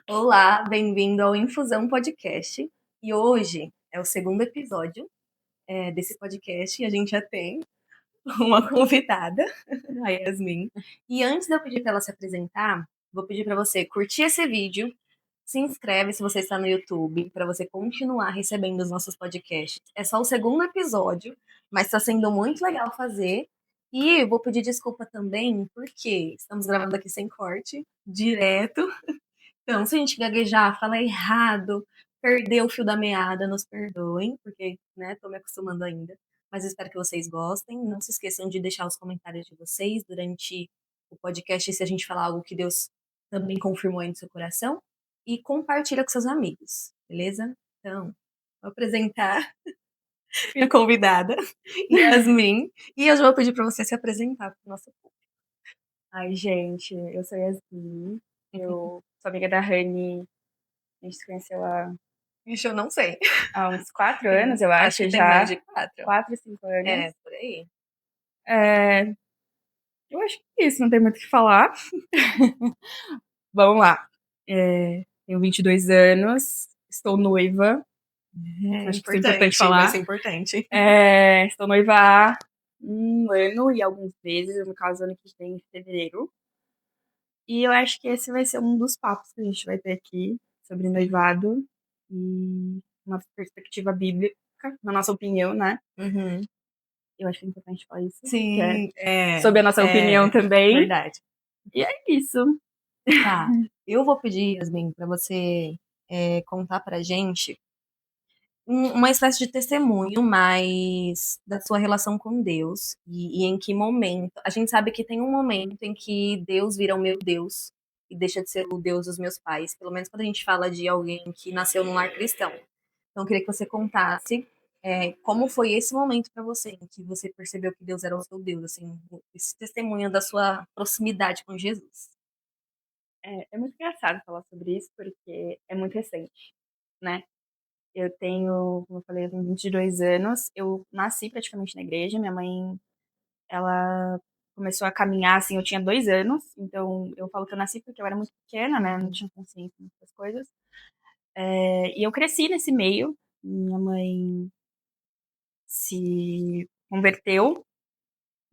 Olá, bem-vindo ao Infusão Podcast. E hoje é o segundo episódio desse podcast e a gente já tem uma convidada, a Yasmin. E antes de eu pedir para ela se apresentar, vou pedir para você curtir esse vídeo, se inscreve se você está no YouTube, para você continuar recebendo os nossos podcasts. É só o segundo episódio, mas está sendo muito legal fazer. E eu vou pedir desculpa também, porque estamos gravando aqui sem corte, direto. Então, se a gente gaguejar, falar errado, perder o fio da meada, nos perdoem, porque, né, tô me acostumando ainda. Mas eu espero que vocês gostem. Não se esqueçam de deixar os comentários de vocês durante o podcast, se a gente falar algo que Deus também confirmou aí no seu coração. E compartilha com seus amigos, beleza? Então, vou apresentar minha convidada, Yasmin. E eu já vou pedir para você se apresentar para o nosso Ai, gente, eu sou Yasmin, eu sou amiga da Rani, a gente se conheceu Ixi, eu não sei. há uns 4 anos, Sim, eu acho que acho, tem mais já. de 4. 4, 5 anos. É, por aí. É, eu acho que é isso, não tem muito o que falar. Vamos lá. Tenho 22 anos, estou noiva, É acho que isso é importante importante, vai falar. ser importante. Estou noiva há um ano e alguns meses, no caso, ano que vem, em fevereiro. E eu acho que esse vai ser um dos papos que a gente vai ter aqui sobre noivado e uma perspectiva bíblica, na nossa opinião, né? Uhum. Eu acho que é importante falar isso, que é Sim, sobre a nossa opinião também. verdade. E é isso. Tá, eu vou pedir, Yasmin, para você contar pra gente uma espécie de testemunho mais da sua relação com Deus e em que momento. A gente sabe que tem um momento em que Deus vira o meu Deus e deixa de ser o Deus dos meus pais, pelo menos quando a gente fala de alguém que nasceu num lar cristão. Então, eu queria que você contasse como foi esse momento para você, em que você percebeu que Deus era o seu Deus, assim, esse testemunho da sua proximidade com Jesus. É muito engraçado falar sobre isso, porque é muito recente, né? Eu tenho, como eu falei, eu tenho 22 anos. Eu nasci praticamente na igreja. Minha mãe, ela começou a caminhar, assim, eu tinha 2 anos. Então, eu falo que eu nasci porque eu era muito pequena, né? Não tinha consciência dessas coisas. E eu cresci nesse meio. Minha mãe se converteu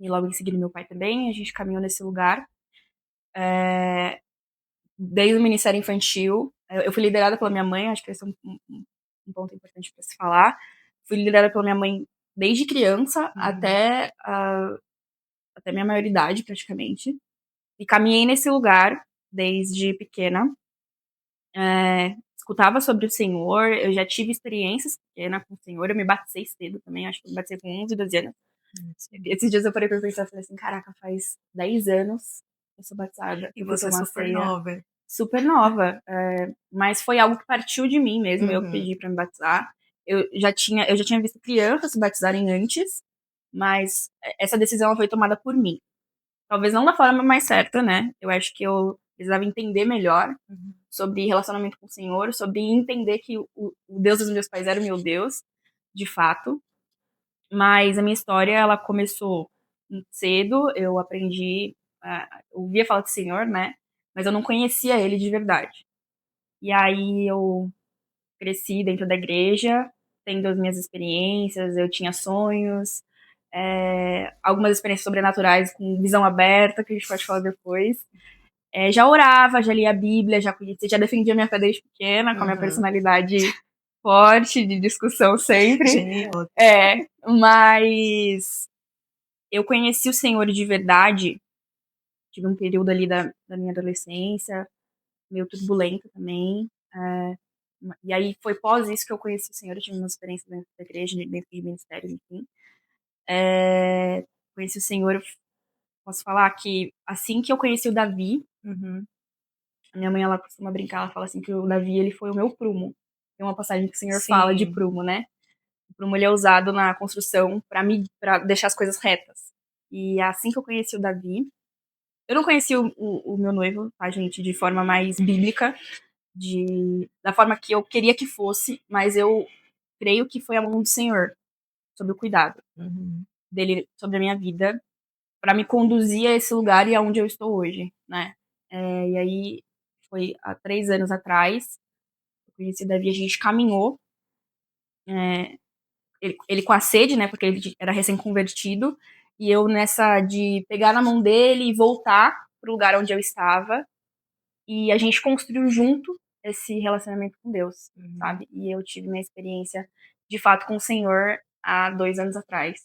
e logo em seguida meu pai também. A gente caminhou nesse lugar. Desde o Ministério Infantil. Eu fui liderada pela minha mãe, acho que esse é um ponto importante para se falar. Fui liderada pela minha mãe desde criança Uhum. até minha maioridade, praticamente. E caminhei nesse lugar desde pequena. Escutava sobre o Senhor, eu já tive experiências pequenas com o Senhor, eu me batizei cedo também, acho que eu me batizei com 11, 12 anos. Esses dias eu parei pra pensar e falei assim, caraca, faz 10 anos eu sou batizada. E Eu fui você é tomar uma super ceia nova. super nova, mas foi algo que partiu de mim mesmo, eu que Uhum. pedi pra me batizar. Eu já tinha visto crianças se batizarem antes, mas essa decisão foi tomada por mim. Talvez não da forma mais certa, né? Eu acho que eu precisava entender melhor Uhum. sobre relacionamento com o Senhor, sobre entender que o Deus dos meus pais era o meu Deus, de fato. Mas a minha história, ela começou cedo, eu aprendi, eu ouvia falar do Senhor, né? Mas eu não conhecia ele de verdade. E aí eu cresci dentro da igreja, tendo as minhas experiências, eu tinha sonhos, algumas experiências sobrenaturais com visão aberta, que a gente pode falar depois. Já orava, já lia a Bíblia, já conhecia, já defendia minha fé desde pequena, com a minha Uhum. personalidade forte, de discussão sempre. Genial. Mas eu conheci o Senhor de verdade, tive um período ali da minha adolescência, meio turbulento também. E aí foi pós isso que eu conheci o Senhor, eu tive uma experiência dentro da igreja, dentro de ministérios, enfim. Conheci o Senhor, eu posso falar que assim que eu conheci o Davi, Uhum. a minha mãe, ela costuma brincar, ela fala assim que o Davi, ele foi o meu prumo. Tem uma passagem que o Senhor fala de Sim. prumo, né? O prumo, ele é usado na construção para deixar as coisas retas. E assim que eu conheci o Davi, eu não conheci o meu noivo, tá, gente, de forma mais bíblica, da forma que eu queria que fosse, mas eu creio que foi a mão do Senhor sobre o cuidado Uhum. dele sobre a minha vida, para me conduzir a esse lugar e aonde eu estou hoje, né? E aí foi há 3 anos atrás. Eu conheci o Davi, a gente caminhou, ele com a sede, né, porque ele era recém-convertido, e eu nessa de pegar na mão dele e voltar pro lugar onde eu estava, e a gente construiu junto esse relacionamento com Deus, sabe? E eu tive minha experiência, de fato, com o Senhor há 2 anos atrás,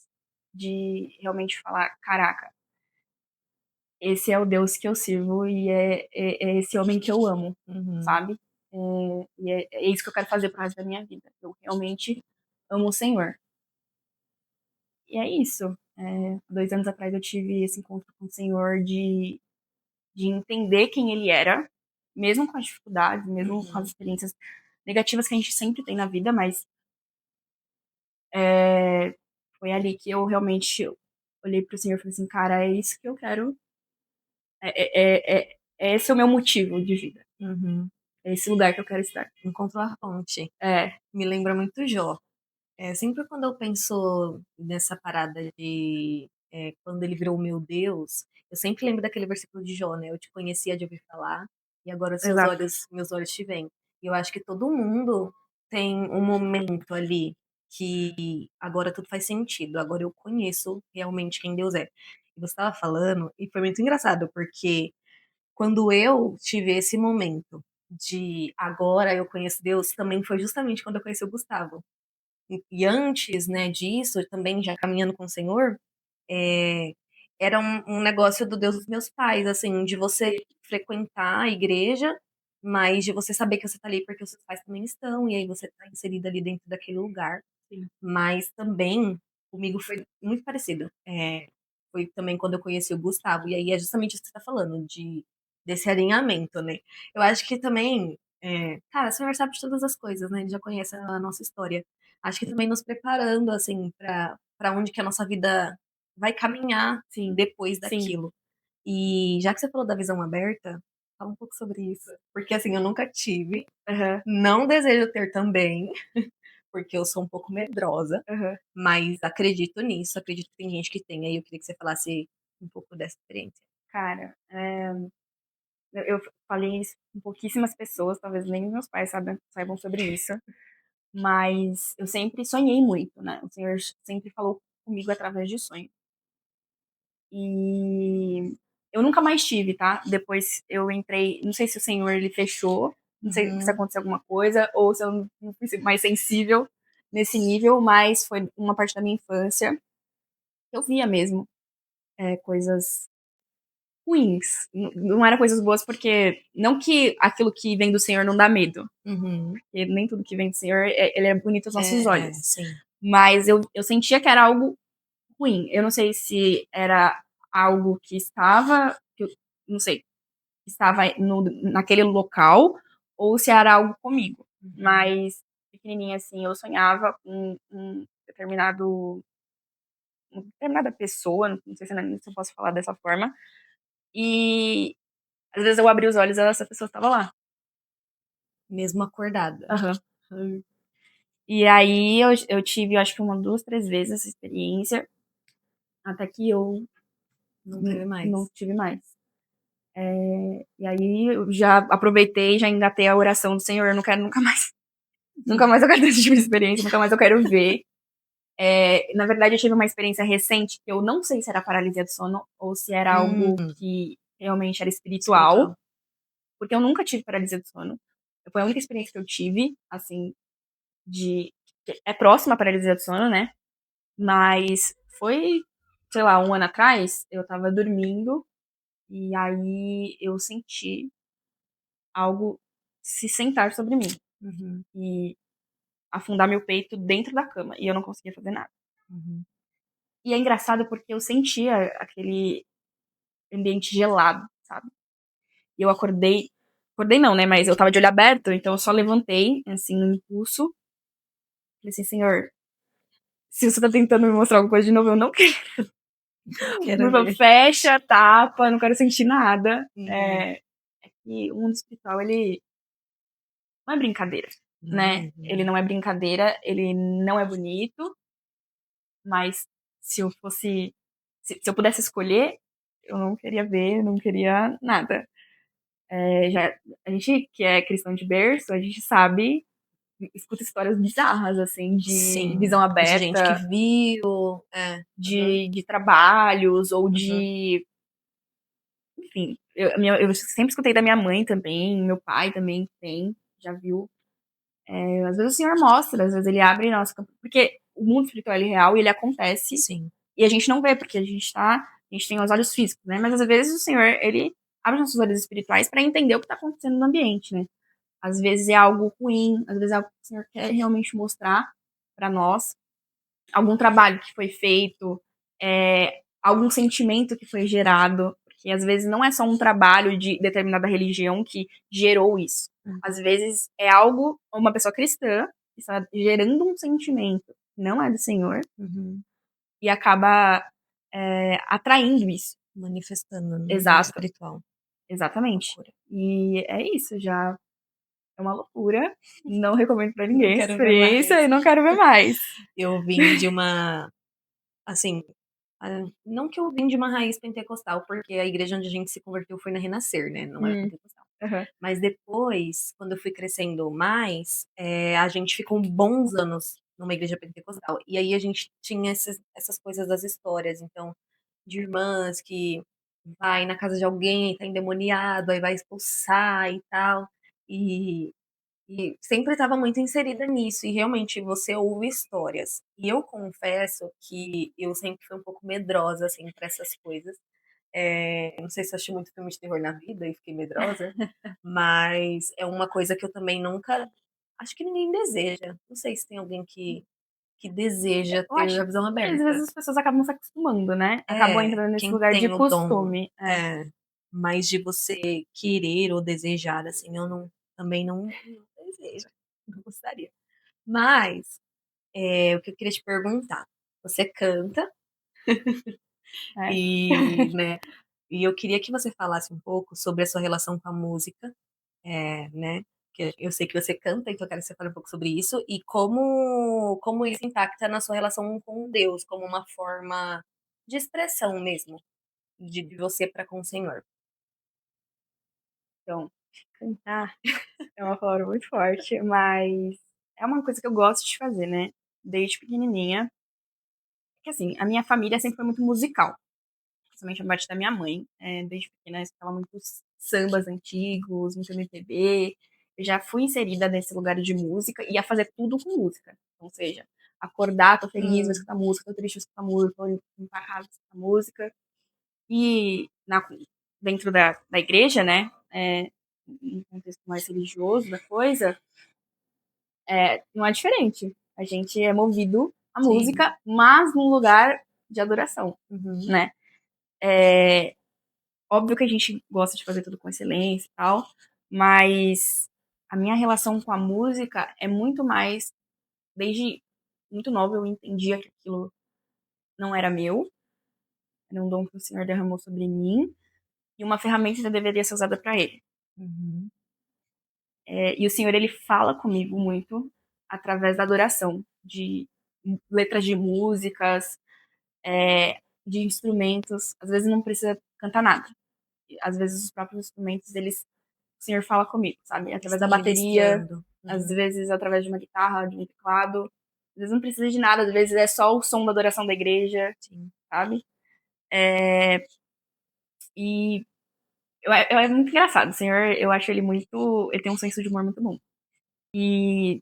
de realmente falar, caraca, esse é o Deus que eu sirvo e é esse homem que eu amo, sabe? E é isso que eu quero fazer pro resto da minha vida. Eu realmente amo o Senhor. E é isso. 2 anos atrás eu tive esse encontro com o Senhor de entender quem ele era, mesmo com as dificuldades, mesmo com as experiências negativas que a gente sempre tem na vida, mas foi ali que eu realmente olhei pro Senhor e falei assim, cara, é isso que eu quero. Esse é o meu motivo de vida. É esse lugar que eu quero estar. Encontrou a fonte. É, Me lembra muito Jó. Sempre quando eu penso nessa parada de quando ele virou meu Deus, eu sempre lembro daquele versículo de Jó, né? Eu te conhecia de ouvir falar e agora exato. meus olhos te veem. E eu acho que todo mundo tem um momento ali que agora tudo faz sentido. Agora eu conheço realmente quem Deus é. E você estava falando e foi muito engraçado porque quando eu tive esse momento de agora eu conheço Deus, também foi justamente quando eu conheci o Gustavo. E antes, né, disso, também já caminhando com o Senhor, é, era um negócio do Deus dos meus pais, assim, de você frequentar a igreja, mas de você saber que você tá ali porque os seus pais também estão, e aí você tá inserida ali dentro daquele lugar. Sim. Mas também, comigo foi muito parecido. Foi também quando eu conheci o Gustavo, e aí é justamente isso que você tá falando, desse alinhamento, né? Eu acho que também, cara, o Senhor sabe de todas as coisas, né? Ele já conhece a nossa história. Acho que também nos preparando, assim, para onde que a nossa vida vai caminhar, assim, depois Sim. daquilo. E já que você falou da visão aberta, fala um pouco sobre isso. Porque, assim, eu nunca tive, Aham, não desejo ter também, porque eu sou um pouco medrosa, aham. mas acredito nisso, acredito que tem gente que tem. Aí eu queria que você falasse um pouco dessa experiência. Cara, eu falei isso com pouquíssimas pessoas, talvez nem meus pais saibam sobre isso, mas eu sempre sonhei muito, né? O Senhor sempre falou comigo através de sonhos. E eu nunca mais tive, tá? Depois eu entrei, não sei se o Senhor ele fechou, não sei se aconteceu alguma coisa, ou se eu não fui mais sensível nesse nível, mas foi uma parte da minha infância. Eu via mesmo coisas ruins. Não eram coisas boas porque. Não que aquilo que vem do Senhor não dá medo. Uhum. Porque nem tudo que vem do Senhor ele é bonito aos nossos olhos. Sim. Mas eu sentia que era algo ruim. Eu não sei se era algo que estava. Não sei. Estava naquele local ou se era algo comigo. Mas, pequenininha assim, eu sonhava com uma determinada pessoa, não sei se eu posso falar dessa forma, e às vezes eu abri os olhos e essa pessoa estava lá. Mesmo acordada. Aham. E aí eu tive, eu acho que uma, 2, 3 vezes essa experiência, até que eu Não teve não mais. tive mais. E aí eu já aproveitei, já engatei a oração do Senhor, eu não quero nunca mais, nunca mais eu quero ter esse tipo de experiência, nunca mais eu quero ver. Na verdade, eu tive uma experiência recente que eu não sei se era paralisia do sono ou se era algo Hum, que realmente era espiritual, espiritual. porque eu nunca tive paralisia do sono. Foi a única experiência que eu tive, assim, de. É próxima à paralisia do sono, né? Mas foi, sei lá, 1 ano atrás, eu tava dormindo e aí eu senti algo se sentar sobre mim Uhum, e afundar meu peito dentro da cama e eu não conseguia fazer nada. uhum. E é engraçado porque eu sentia aquele ambiente gelado, sabe? E eu acordei. Acordei não, né? Mas eu tava de olho aberto, então eu só levantei, assim, no impulso. Falei assim, senhor, se você tá tentando me mostrar alguma coisa de novo, eu não quero. Quero Por favor, ver. fecha, tapa, não quero sentir nada. Uhum. E o mundo espiritual, ele não é brincadeira, Não né? mesmo. Ele não é brincadeira, ele não é bonito, mas se eu fosse. Se eu pudesse escolher, eu não queria ver, não queria nada. A gente que é cristão de berço, a gente sabe, escuta histórias bizarras, assim, de Sim, visão de gente que aberta, viu. Aham. de trabalhos, ou Aham. de. Enfim, eu sempre escutei da minha mãe também, meu pai também tem, já viu. Às vezes o Senhor mostra, às vezes ele abre nossa. Porque o mundo espiritual ele é real e ele acontece, Sim. e a gente não vê, porque a gente tem os olhos físicos, né? Mas às vezes o Senhor, ele abre nossos olhos espirituais para entender o que está acontecendo no ambiente, né? Às vezes é algo ruim, às vezes é algo que o Senhor quer realmente mostrar para nós, algum trabalho que foi feito, algum sentimento que foi gerado, porque às vezes não é só um trabalho de determinada religião que gerou isso. Às Uhum. vezes é algo, uma pessoa cristã que está gerando um sentimento que não é do Senhor Uhum. e acaba atraindo isso. Manifestando no mundo Exato, espiritual. exatamente. Loucura. E é isso, já é uma loucura. Não recomendo pra Não ninguém essa quero ver experiência mais. e não quero ver mais. Eu vim de uma, assim, não que eu vim de uma raiz pentecostal, porque a igreja onde a gente se converteu foi na Renascer, né? Não era pentecostal. Aham. Mas depois, quando eu fui crescendo mais, a gente ficou bons anos numa igreja pentecostal. E aí a gente tinha essas coisas das histórias, então, de irmãs que vai na casa de alguém, tá endemoniado, aí vai expulsar e tal. E, e sempre estava muito inserida nisso, e realmente você ouve histórias. E eu confesso que eu sempre fui um pouco medrosa, assim, para essas coisas. Não sei se eu assisti muito filme de terror na vida e fiquei medrosa, mas é uma coisa que eu também nunca. Acho que ninguém deseja. Não sei se tem alguém que deseja Eu ter acho a visão que às vezes aberta. as pessoas acabam se acostumando, né? Acabam entrando nesse Quem lugar de tem o dom. costume. É. É, mas de você querer ou desejar, assim, eu também não desejo. Não gostaria. Mas, o que eu queria te perguntar. Você canta É. e, né, e eu queria que você falasse um pouco sobre a sua relação com a música, né? Que eu sei que você canta, então eu quero que você fale um pouco sobre isso e como isso impacta na sua relação com Deus, como uma forma de expressão mesmo de você para com o Senhor. Então, cantar é uma palavra muito forte, mas é uma coisa que eu gosto de fazer, né? Desde pequenininha. Porque assim, a minha família sempre foi muito musical. Principalmente a parte da minha mãe. Desde pequena eu escutava muitos sambas antigos, muito MPB. Eu já fui inserida nesse lugar de música e ia fazer tudo com música. Ou seja, acordar, tô feliz, vou Hum, escutar música, tô triste, vou escutar música, tô indo pra casa, vou escutar música. E dentro da igreja, né, em contexto mais religioso da coisa, não é diferente. A gente é movido à sim. música, mas num lugar de adoração, Uhum, né? É, óbvio que a gente gosta de fazer tudo com excelência e tal, mas a minha relação com a música é muito mais. Desde muito nova eu entendia que aquilo não era meu, era um dom que o Senhor derramou sobre mim e uma ferramenta que deveria ser usada para Ele. uhum, E o Senhor, ele fala comigo muito através da adoração, de letras de músicas, de instrumentos. Às vezes não precisa cantar nada. Às vezes os próprios instrumentos, o Senhor fala comigo, sabe? Através da estão bateria, ministrando. às Uhum, vezes através de uma guitarra, de um teclado. Às vezes não precisa de nada, às vezes é só o som da adoração da igreja, sim. sabe? E é muito engraçado. O Senhor, eu acho ele muito. Ele tem um senso de humor muito bom. E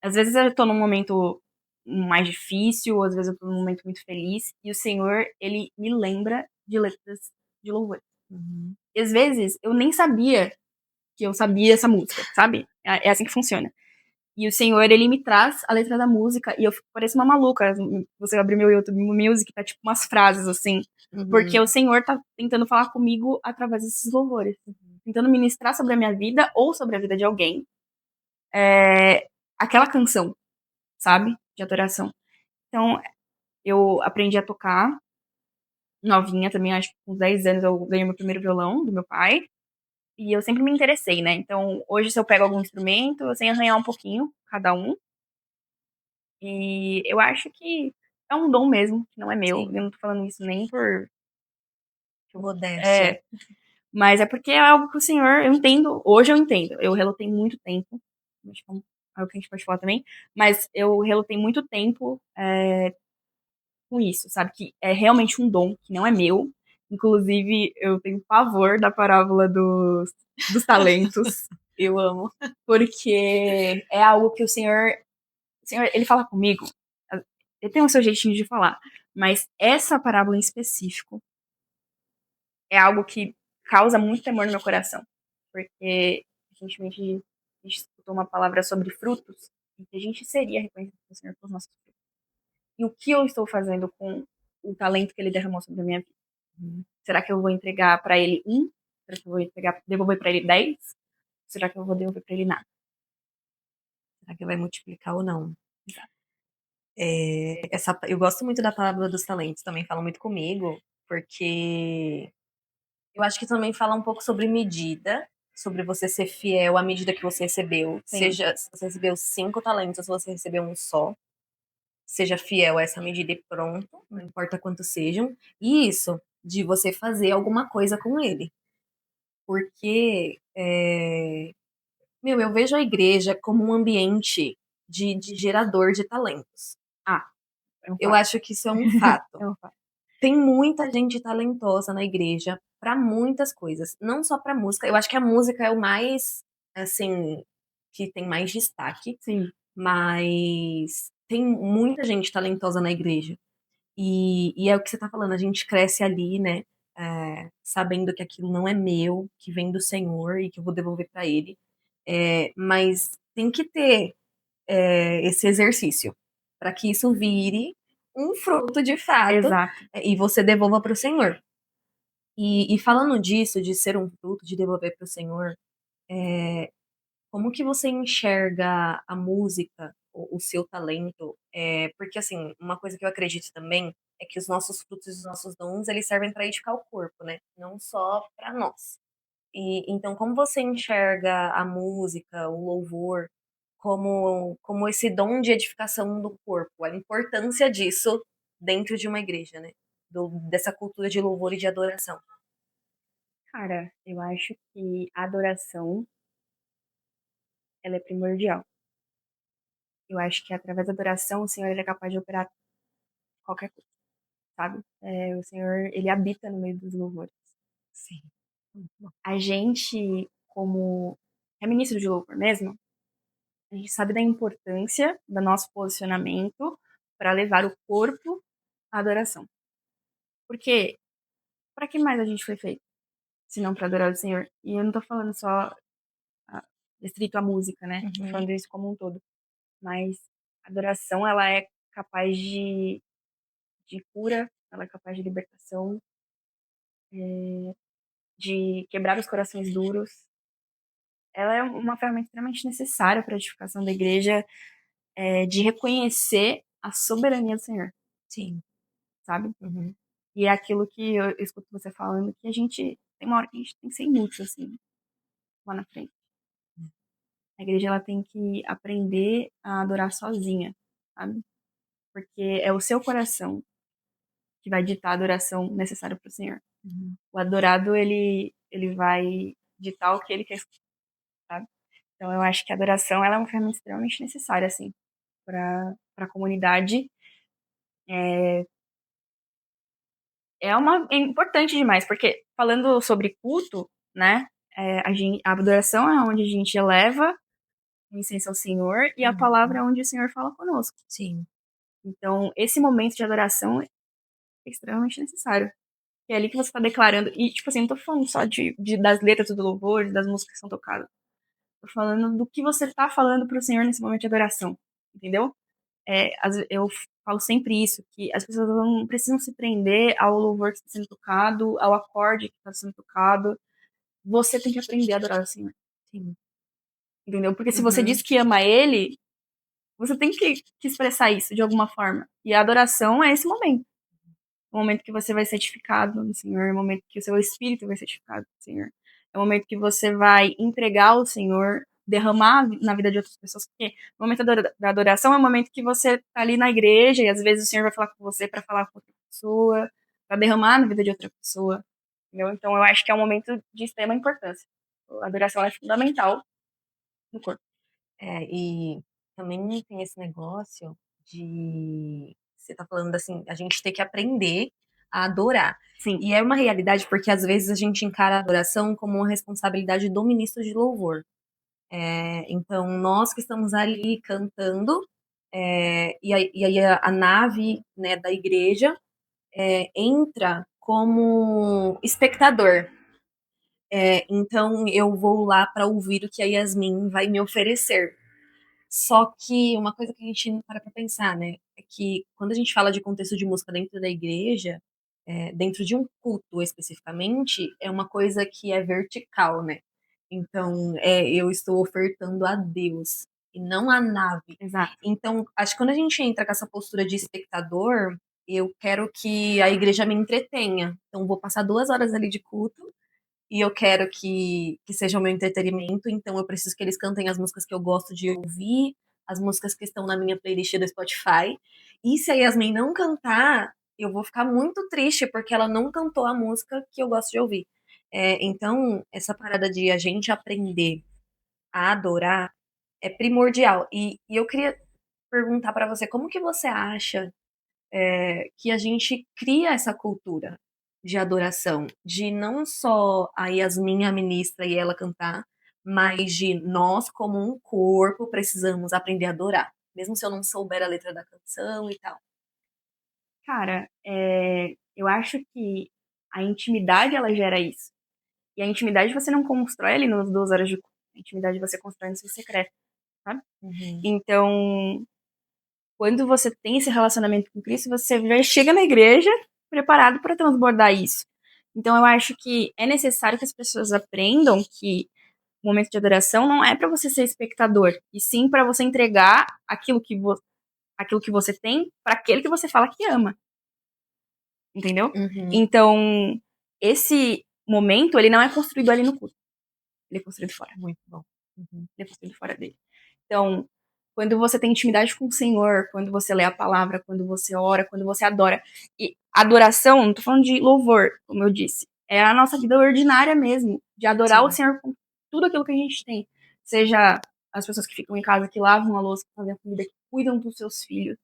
às vezes eu tô num momento mais difícil, às vezes eu tô num momento muito feliz, e o Senhor, ele me lembra de letras de louvor. Uhum, E às vezes eu nem sabia que eu sabia essa música, sabe? É assim que funciona. E o Senhor, ele me traz a letra da música e eu fico parecendo uma maluca. Você abrir meu YouTube Music, tá tipo umas frases assim. Porque uhum, o Senhor tá tentando falar comigo através desses louvores. uhum, Tentando ministrar sobre a minha vida ou sobre a vida de alguém. Aquela canção, sabe? De adoração. Então, eu aprendi a tocar novinha também, acho que com 10 anos eu ganhei meu primeiro violão do meu pai. E eu sempre me interessei, né? Então, hoje se eu pego algum instrumento, eu sei arranhar um pouquinho, cada um. E eu acho que é um dom mesmo, que não é meu. sim. Eu não tô falando isso nem por. Modéstia. É, Mas é porque é algo que o Senhor, eu entendo, hoje eu entendo. Eu relutei muito tempo, acho que é algo que a gente pode falar também, mas eu relutei muito tempo com isso, sabe? Que é realmente um dom, que não é meu. Inclusive, eu tenho pavor da parábola dos talentos. Eu amo. Porque é algo que o Senhor, ele fala comigo, ele tem o seu jeitinho de falar, mas essa parábola em específico é algo que causa muito temor no meu coração. Porque recentemente a gente escutou uma palavra sobre frutos, e que a gente seria reconhecido pelo Senhor pelos nossos frutos. E o que eu estou fazendo com o talento que ele derramou sobre a minha vida? Será que eu vou entregar para ele um? Será que eu vou devolver para ele 10? Será que eu vou devolver para ele nada? Será que vai multiplicar ou não? Exato. Eu gosto muito da palavra dos talentos, também fala muito comigo, porque eu acho que também fala um pouco sobre medida, sobre você ser fiel à medida que você recebeu. Sim. Seja se você recebeu 5 talentos ou se você recebeu um só. Seja fiel a essa medida e pronto, não importa quantos sejam. E isso, de você fazer alguma coisa com ele. Porque, eu vejo a igreja como um ambiente de gerador de talentos. Ah, é um Eu fato. acho que isso é um fato. É um fato. Tem muita gente talentosa na igreja para muitas coisas, não só para música. Eu acho que a música é o mais, assim, que tem mais destaque, Sim. mas tem muita gente talentosa na igreja. E é o que você tá falando, a gente cresce ali, né? Sabendo que aquilo não é meu, que vem do Senhor e que eu vou devolver para Ele. Mas tem que ter esse exercício para que isso vire um fruto de fato Exato. e você devolva para o Senhor. E falando disso, de ser um fruto, de devolver para o Senhor, como que você enxerga a música, o seu talento? Porque, assim, uma coisa que eu acredito também é que os nossos frutos e os nossos dons, eles servem para edificar o corpo, né? Não só para nós. E então, como você enxerga a música, o louvor, como esse dom de edificação do corpo, a importância disso dentro de uma igreja, né? Dessa cultura de louvor e de adoração. Cara, eu acho que a adoração, ela é primordial. Eu acho que através da adoração o Senhor ele é capaz de operar qualquer coisa, sabe? O Senhor, ele habita no meio dos louvores. Sim. A gente, como é ministro de louvor mesmo, a gente sabe da importância do nosso posicionamento para levar o corpo à adoração. Porque, para que mais a gente foi feito? Se não para adorar o Senhor. E eu não tô falando só restrito à música, né? Tô Uhum. falando isso como um todo. Mas a adoração, ela é capaz de cura, ela é capaz de libertação, de quebrar os corações duros. Ela é uma ferramenta extremamente necessária para a edificação da igreja, de reconhecer a soberania do Senhor, Sim. sabe? Uhum. E é aquilo que eu escuto você falando, que a gente tem uma hora que a gente tem que ser inútil, assim, lá na frente. A igreja, ela tem que aprender a adorar sozinha, sabe? Porque é o seu coração que vai ditar a adoração necessária para o Senhor. Uhum. O adorado, ele vai ditar o que ele quer escutar, sabe? Então, eu acho que a adoração, ela é uma ferramenta extremamente necessária, assim, para a comunidade. É importante demais, porque falando sobre culto, né, a adoração é onde a gente eleva em essência ao Senhor e a palavra Uhum. é onde o Senhor fala conosco. Sim. Então, esse momento de adoração é extremamente necessário. É ali que você está declarando. E, tipo assim, não tô falando só das letras do louvor, das músicas que são tocadas. Tô falando do que você tá falando pro Senhor nesse momento de adoração. Entendeu? Eu falo sempre isso, que as pessoas não precisam se prender ao louvor que está sendo tocado, ao acorde que está sendo tocado. Você tem que aprender a adorar o Senhor. Sim. Entendeu? Porque se você Uhum. diz que ama Ele, você tem que expressar isso de alguma forma. E a adoração é esse momento. É o momento que você vai ser edificado no Senhor, é o momento que o seu espírito vai ser edificado no Senhor. É o momento que você vai entregar ao Senhor, derramar na vida de outras pessoas, porque o momento da adoração é o momento que você tá ali na igreja e às vezes o Senhor vai falar com você para falar com outra pessoa, para derramar na vida de outra pessoa. entendeu? Então eu acho que é um momento de extrema importância. A adoração é fundamental no corpo. E também tem esse negócio de você tá falando assim, a gente ter que aprender a adorar. Sim, E é uma realidade porque às vezes a gente encara a adoração como uma responsabilidade do ministro de louvor. Então, nós que estamos ali cantando, e aí a nave, né, da igreja entra como espectador. Então, eu vou lá para ouvir o que a Yasmin vai me oferecer. Só que uma coisa que a gente não para pra pensar, né? É que quando a gente fala de contexto de música dentro da igreja, dentro de um culto especificamente, é uma coisa que é vertical, né? Então, eu estou ofertando a Deus e não a nave. exato. Então, acho que quando a gente entra com essa postura de espectador, eu quero que a igreja me entretenha. Então, vou passar 2 horas ali de culto e eu quero que seja o meu entretenimento, então eu preciso que eles cantem as músicas que eu gosto de ouvir, as músicas que estão na minha playlist do Spotify. E se a Yasmin não cantar, eu vou ficar muito triste, porque ela não cantou a música que eu gosto de ouvir. Então, essa parada de a gente aprender a adorar é primordial. E eu queria perguntar pra você, como que você acha que a gente cria essa cultura de adoração, de não só a Yasmin, a ministra, e ela cantar, mas de nós, como um corpo, precisamos aprender a adorar, mesmo se eu não souber a letra da canção e tal. Cara, eu acho que a intimidade ela gera isso. E a intimidade você não constrói ali nas 2 horas de culto. A intimidade você constrói no seu secreto, sabe? Uhum, Então, quando você tem esse relacionamento com Cristo, você já chega na igreja preparado para transbordar isso. Então, eu acho que é necessário que as pessoas aprendam que o momento de adoração não é para você ser espectador, e sim para você entregar aquilo que você tem para aquele que você fala que ama, entendeu? uhum, Então, esse momento, ele não é construído ali no culto, ele é construído fora. muito bom. Uhum, Ele é construído fora dele. Então, quando você tem intimidade com o Senhor, quando você lê a palavra, quando você ora, quando você adora. E adoração, não tô falando de louvor, como eu disse. É a nossa vida ordinária mesmo, de adorar o sim, Senhor com tudo aquilo que a gente tem. Seja as pessoas que ficam em casa, que lavam a louça, que fazem a comida, que cuidam dos seus filhos.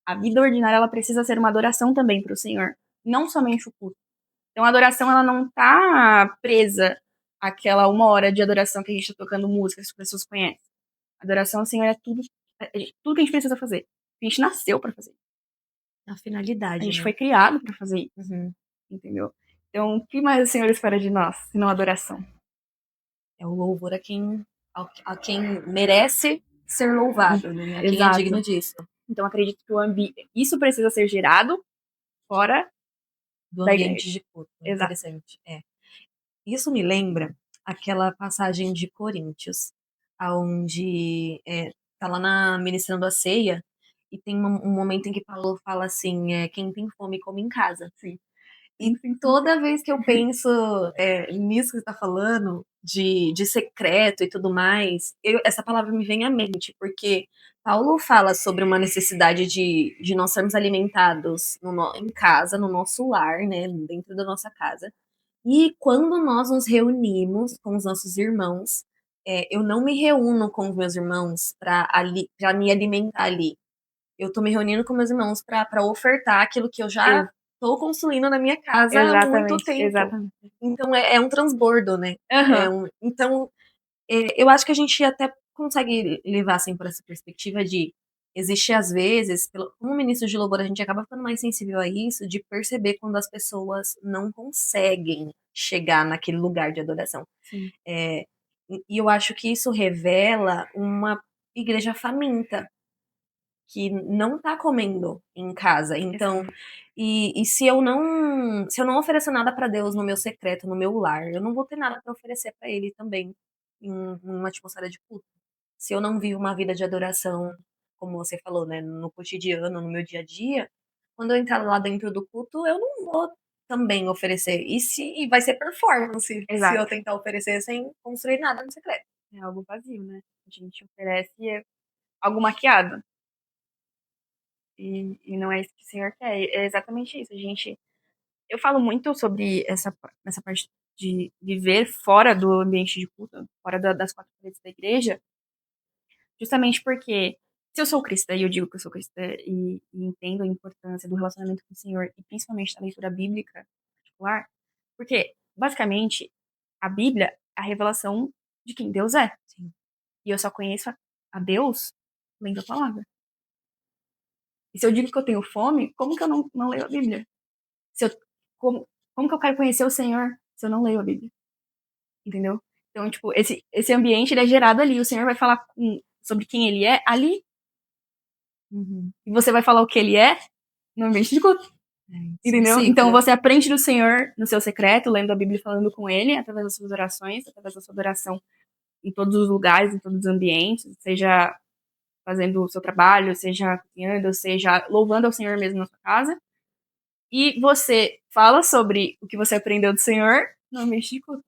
A vida ordinária, ela precisa ser uma adoração também para o Senhor, não somente o culto. Então, a adoração, ela não tá presa àquela 1 hora de adoração que a gente tá tocando música, que as pessoas conhecem. Adoração ao Senhor é tudo que a gente precisa fazer. A gente nasceu pra fazer. a A finalidade, gente né? foi criado pra fazer isso, Uhum. entendeu? Então, o que mais o Senhor espera de nós, se não adoração? É o louvor a quem merece ser louvado, né? A quem é digno Exato. disso, Então, acredito que isso precisa ser gerado fora do da igreja. ambiente de culto. Exato. Interessante. Isso me lembra aquela passagem de Coríntios, aonde tá lá ministrando a ceia e tem um momento em que Paulo fala assim, quem tem fome come em casa. Sim. E Sim, sim, sim. toda vez que eu penso nisso que você está falando, de secreto e tudo mais, essa palavra me vem à mente, porque Paulo fala sobre uma necessidade de nós sermos alimentados em casa, no nosso lar, né, dentro da nossa casa. E quando nós nos reunimos com os nossos irmãos, eu não me reúno com os meus irmãos para me alimentar ali. Eu tô me reunindo com meus irmãos para ofertar aquilo que eu já Ex- tô construindo na minha casa há muito exatamente, tempo. exatamente. Então é um transbordo, né? Aham. Então eu acho que a gente até consegue levar assim por essa perspectiva de existe às vezes, como ministro de louvor, a gente acaba ficando mais sensível a isso, de perceber quando as pessoas não conseguem chegar naquele lugar de adoração. Sim. É, e eu acho que isso revela uma igreja faminta, que não tá comendo em casa. Então, Exato. e se eu não oferecer nada para Deus no meu secreto, no meu lar, eu não vou ter nada para oferecer para ele também em uma atmosfera de culto. Se eu não vivo uma vida de adoração, como você falou, né, no cotidiano, no meu dia a dia, quando eu entrar lá dentro do culto, eu não vou também oferecer. E vai ser performance se eu Exato. tentar oferecer sem construir nada no secreto. É algo vazio, né? A gente oferece algo maquiado. E não é isso que o Senhor quer. É exatamente isso. A gente Eu falo muito sobre essa parte de viver fora do ambiente de culto, fora das quatro paredes da igreja, justamente porque se eu sou cristã e eu digo que eu sou cristã e entendo a importância do relacionamento com o Senhor e principalmente da leitura bíblica em particular, porque basicamente a Bíblia é a revelação de quem Deus é. Sim. E eu só conheço a Deus lendo a palavra. E se eu digo que eu tenho fome, como que eu não leio a Bíblia? Se eu, como, como que eu quero conhecer o Senhor se eu não leio a Bíblia? Entendeu? Então, tipo, esse ambiente ele é gerado ali. O Senhor vai falar sobre quem ele é ali. Uhum. E você vai falar o que ele é no ambiente de culto. Isso é um Entendeu? Então ciclo. você aprende do Senhor no seu secreto, lendo a Bíblia e falando com ele, através das suas orações, através da sua adoração em todos os lugares, em todos os ambientes, seja fazendo o seu trabalho, seja cozinhando, seja louvando ao Senhor mesmo na sua casa. E você fala sobre o que você aprendeu do Senhor no ambiente de culto.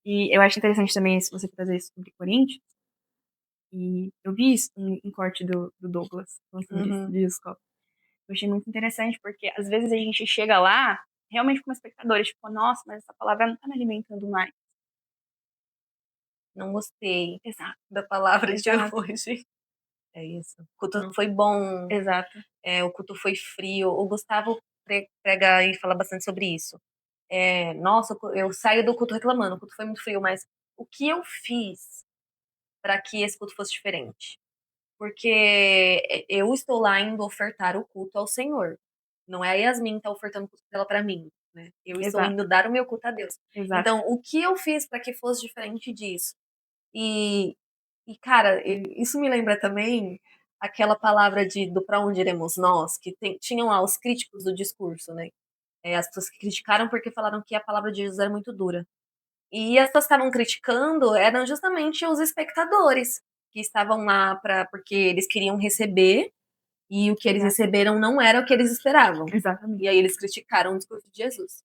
E eu acho interessante também se você trazer isso sobre Coríntios. E eu vi isso em corte do Douglas, falando sobre isso, Uhum. de escola. Eu achei muito interessante, porque às vezes a gente chega lá, realmente como espectadores, tipo, nossa, mas essa palavra não tá me alimentando mais. Não gostei Exato, da palavra de exato. hoje. É isso. O culto Não, não foi bom, exato. o culto foi frio. O Gustavo prega e fala bastante sobre isso. Nossa, eu saio do culto reclamando, o culto foi muito frio, mas o que eu fiz para que esse culto fosse diferente? Porque eu estou lá indo ofertar o culto ao Senhor. Não é a Yasmin que está ofertando o culto dela para mim, né? Eu estou Exato, indo dar o meu culto a Deus. exato. Então, o que eu fiz para que fosse diferente disso? E, cara, isso me lembra também aquela palavra do para onde iremos nós, que tinham lá os críticos do discurso, né? As pessoas que criticaram porque falaram que a palavra de Jesus era muito dura. E as pessoas que estavam criticando eram justamente os espectadores, que estavam lá porque eles queriam receber, e o que eles Exato. receberam não era o que eles esperavam. Exatamente. E aí eles criticaram o discurso de Jesus.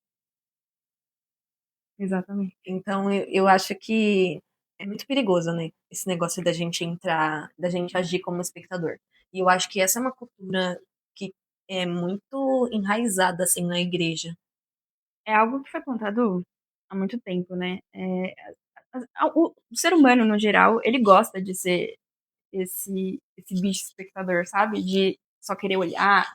Exatamente. Então eu acho que é muito perigoso, né? Esse negócio da gente entrar, da gente agir como espectador. E eu acho que essa é uma cultura que é muito enraizada, assim, na igreja. É algo que foi plantado há muito tempo, né? O ser humano, no geral, ele gosta de ser esse bicho espectador, sabe? De só querer olhar.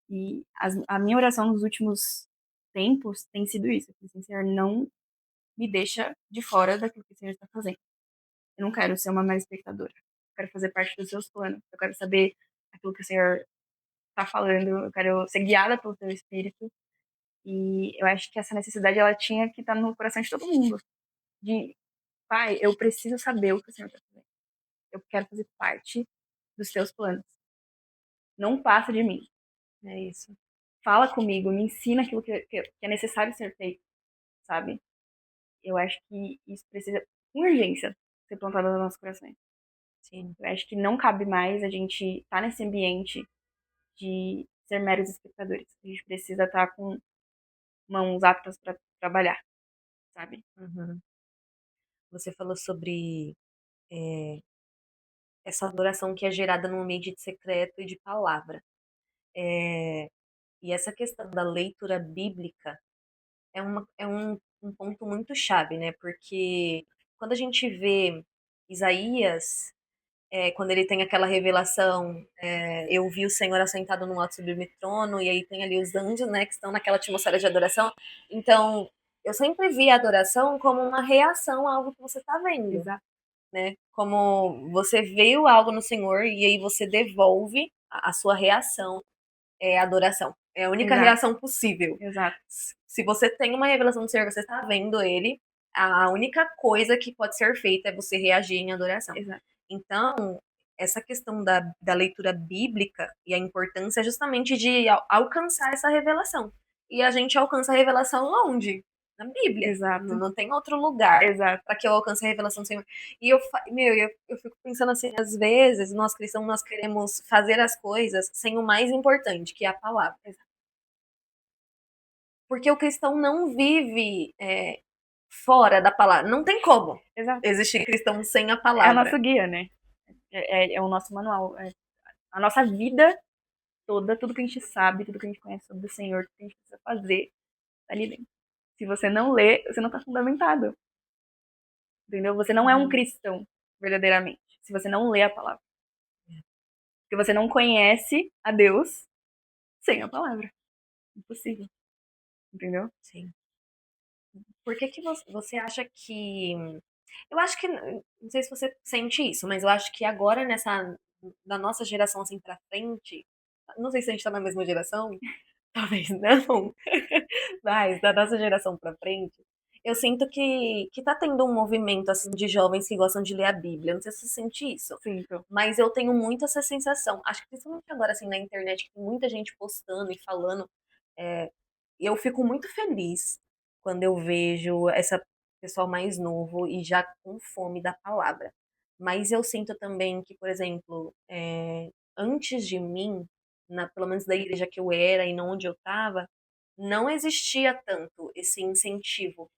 E a minha oração nos últimos tempos tem sido isso. Que o Senhor não me deixa de fora daquilo que o Senhor está fazendo. Eu não quero ser uma mera espectadora. Eu quero fazer parte dos seus planos. Eu quero saber aquilo que o Senhor está falando. Eu quero ser guiada pelo teu Espírito. E eu acho que essa necessidade ela tinha que estar no coração de todo mundo. De, pai, eu preciso saber o que o Senhor está fazendo. Eu quero fazer parte dos teus planos. Não passa de mim. É isso. Fala comigo, me ensina aquilo que é necessário ser feito, sabe? Eu acho que isso precisa, com urgência, ser plantado nos nossos corações. Sim. Eu acho que não cabe mais a gente estar nesse ambiente de ser meros espectadores. A gente precisa estar com mãos aptas para trabalhar, sabe? Uhum. Você falou sobre essa adoração que é gerada num ambiente de secreto e de palavra. E essa questão da leitura bíblica é um ponto muito chave, né? Porque quando a gente vê Isaías, quando ele tem aquela revelação, eu vi o Senhor assentado no alto sublime trono, e aí tem ali os anjos, né, que estão naquela atmosfera de adoração. Então, eu sempre vi a adoração como uma reação a algo que você está vendo, Exato, né? Como você viu algo no Senhor e aí você devolve a sua reação, a adoração. É a única exato, reação possível. exato, Se você tem uma revelação do Senhor, você está vendo ele, a única coisa que pode ser feita é você reagir em adoração. exato. Então, essa questão da leitura bíblica e a importância é justamente de alcançar essa revelação. E a gente alcança a revelação onde? Na Bíblia. Não, Exato, não tem outro lugar exato. para que eu alcance a revelação do Senhor. E eu fico pensando assim, às vezes, nós cristãos, nós queremos fazer as coisas sem o mais importante, que é a palavra. Porque o cristão não vive fora da palavra. Não tem como Exato. existir cristão sem a É o palavra. nosso guia, né? É o nosso manual. É a nossa vida toda, tudo que a gente sabe, tudo que a gente conhece sobre o Senhor, tudo que a gente precisa fazer, tá ali dentro. Se você não lê, você não tá fundamentado. Entendeu? Você não é um cristão, verdadeiramente. Se você não lê a palavra. Porque você não conhece a Deus sem a palavra. Impossível. Entendeu? Sim. Por que que você acha que... Eu acho que, não sei se você sente isso, mas eu acho que agora da nossa geração assim pra frente, não sei se a gente tá na mesma geração, talvez não, mas da nossa geração pra frente, eu sinto que tá tendo um movimento assim de jovens que gostam de ler a Bíblia. Não sei se você sente isso, Sinto. mas eu tenho muito essa sensação. Acho que principalmente agora assim na internet, que tem muita gente postando e falando, é, eu fico muito feliz quando eu vejo essa pessoal mais novo e já com fome da palavra. Mas eu sinto também que, por exemplo, antes de mim, pelo menos da igreja que eu era e não onde eu estava, não existia tanto esse incentivo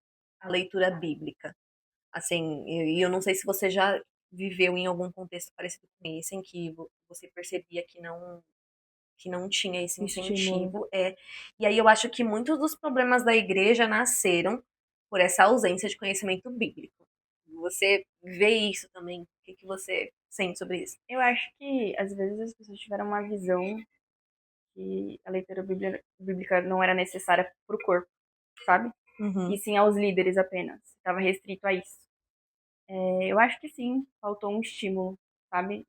à leitura bíblica. Assim, e eu não sei se você já viveu em algum contexto parecido com esse, em que você percebia que não tinha esse Estímulo. incentivo. E aí eu acho que muitos dos problemas da igreja nasceram por essa ausência de conhecimento bíblico. Você vê isso também? O que que você sente sobre isso? Eu acho que, às vezes, as pessoas tiveram uma visão que a leitura bíblica não era necessária pro corpo, sabe? E Uhum. sim aos líderes apenas. Estava restrito a isso. Eu acho que sim, faltou um estímulo, sabe?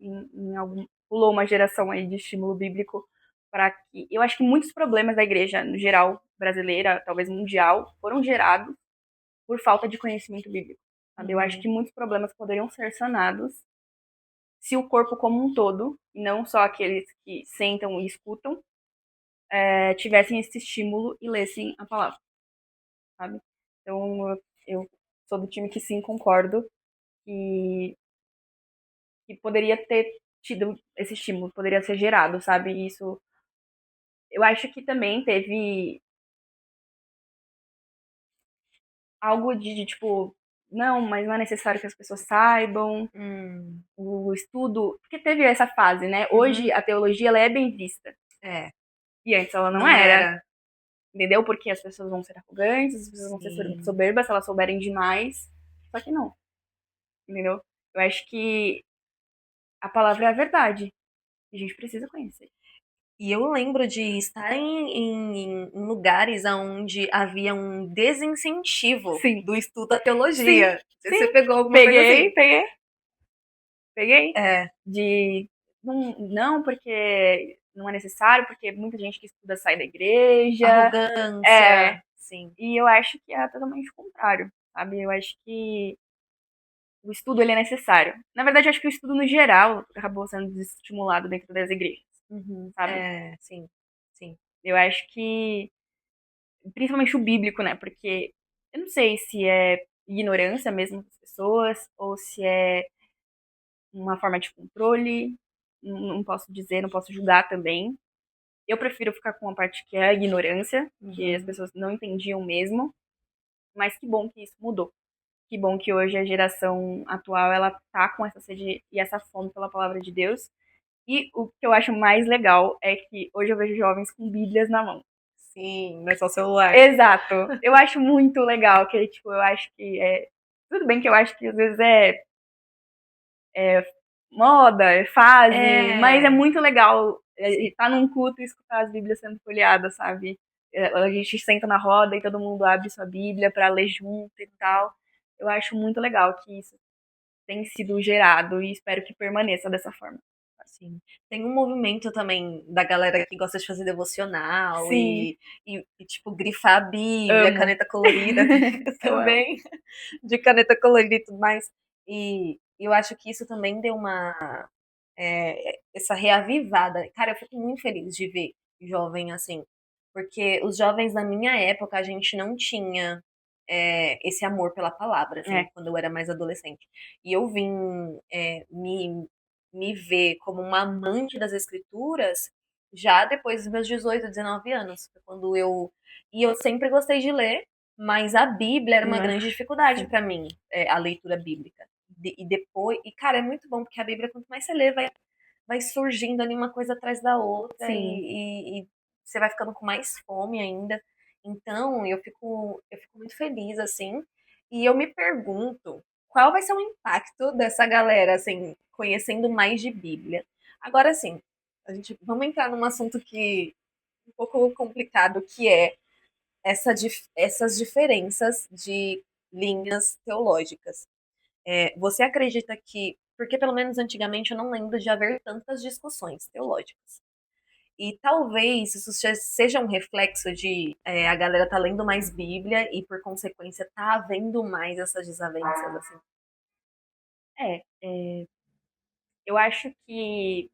Pulou uma geração aí de estímulo bíblico para que. Eu acho que muitos problemas da igreja, no geral, brasileira, talvez mundial, foram gerados por falta de conhecimento bíblico. Sabe? Eu acho Uhum. que muitos problemas poderiam ser sanados se o corpo como um todo, e não só aqueles que sentam e escutam, tivessem esse estímulo e lessem a palavra, sabe? Então, eu sou do time que sim, concordo que, que poderia ter tido esse estímulo, poderia ser gerado, sabe? E isso, eu acho que também teve algo tipo, não, mas não é necessário que as pessoas saibam, Hum. o estudo, porque teve essa fase, né? Hoje Uhum. a teologia ela é bem vista, É, e antes ela não não era. era. Entendeu? Porque as pessoas vão ser arrogantes, as pessoas vão ser Sim. soberbas se elas souberem demais. Só que não, entendeu? Eu acho que a palavra é a verdade. E a gente precisa conhecer. E eu lembro de estar em lugares onde havia um desincentivo Sim, do estudo da sim, teologia. Você sim. pegou alguma coisa Peguei, assim? peguei, peguei. É, De não, não, porque não é necessário, porque muita gente que estuda sai da igreja. É, arrogância, sim. e eu acho que é totalmente o contrário, sabe? Eu acho que o estudo ele é necessário. Na verdade, eu acho que o estudo no geral acabou sendo desestimulado dentro das igrejas, Uhum. sabe? É, sim, sim. Eu acho que, principalmente o bíblico, né? Porque eu não sei se é ignorância mesmo das pessoas ou se é uma forma de controle. Não posso dizer, não posso julgar também. Eu prefiro ficar com a parte que é a ignorância, que as Uhum. pessoas não entendiam mesmo. Mas que bom que isso mudou. Que bom que hoje a geração atual ela tá com essa sede e essa fome pela palavra de Deus. E o que eu acho mais legal é que hoje eu vejo jovens com bíblias na mão. Sim, não é só celular. Exato. Eu acho muito legal que, tipo, eu acho que é. Tudo bem que eu acho que às vezes é moda, é fase, mas é É, muito legal sim. estar num culto e escutar as bíblias sendo folheadas, sabe? A gente senta na roda e todo mundo abre sua bíblia para ler junto e tal. Eu acho muito legal que isso tem sido gerado e espero que permaneça dessa forma. Sim. Tem um movimento também da galera que gosta de fazer devocional Sim, tipo, grifar a Bíblia, amo. caneta colorida, eu Eu amo. também, de caneta colorida e tudo mais. E eu acho que isso também deu essa reavivada. Cara, eu fico muito feliz de ver jovem assim, porque os jovens da minha época, a gente não tinha esse amor pela palavra, assim, É, quando eu era mais adolescente. E eu vim me ver como uma amante das escrituras já depois dos meus 18, 19 anos, foi quando e eu sempre gostei de ler, mas a Bíblia era uma não, grande dificuldade sim, para mim, a leitura bíblica. E depois, e cara, é muito bom porque a Bíblia quanto mais você lê, vai surgindo ali uma coisa atrás da outra sim. e você vai ficando com mais fome ainda. Então, eu fico muito feliz, assim, e eu me pergunto qual vai ser o impacto dessa galera, assim, conhecendo mais de Bíblia. Agora, assim, vamos entrar num assunto que um pouco complicado, que é essas diferenças de linhas teológicas. Você acredita que, porque pelo menos antigamente eu não lembro de haver tantas discussões teológicas. E talvez isso seja um reflexo de a galera tá lendo mais Bíblia e, por consequência, tá havendo mais essas desavenças, assim. Eu acho que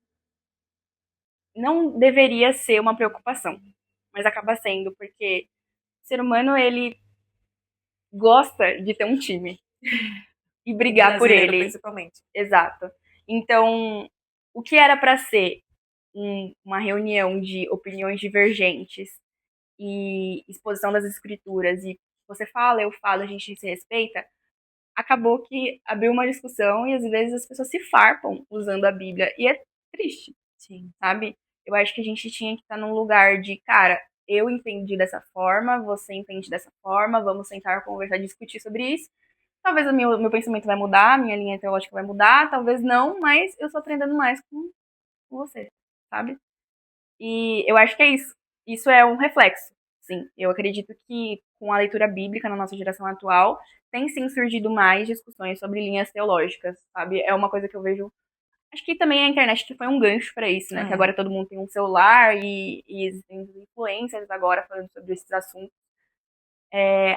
não deveria ser uma preocupação, mas acaba sendo, porque o ser humano, ele gosta de ter um time e O brigar por brasileiro, ele. principalmente. Exato. Então, o que era para ser uma reunião de opiniões divergentes e exposição das escrituras, e você fala, eu falo, a gente se respeita, acabou que abriu uma discussão e às vezes as pessoas se farpam usando a Bíblia. E é triste, Sim. sabe? Eu acho que a gente tinha que estar num lugar de, cara, eu entendi dessa forma, você entende dessa forma, vamos sentar, conversar, discutir sobre isso. Talvez o meu pensamento vai mudar, minha linha teológica vai mudar, talvez não, mas eu estou aprendendo mais com você, sabe? E eu acho que é isso. Isso é um reflexo. Sim, eu acredito que com a leitura bíblica na nossa geração atual, tem sim surgido mais discussões sobre linhas teológicas, sabe? É uma coisa que eu vejo. Acho que também a internet que foi um gancho para isso, né? Que agora todo mundo tem um celular e existem influencers agora falando sobre esses assuntos.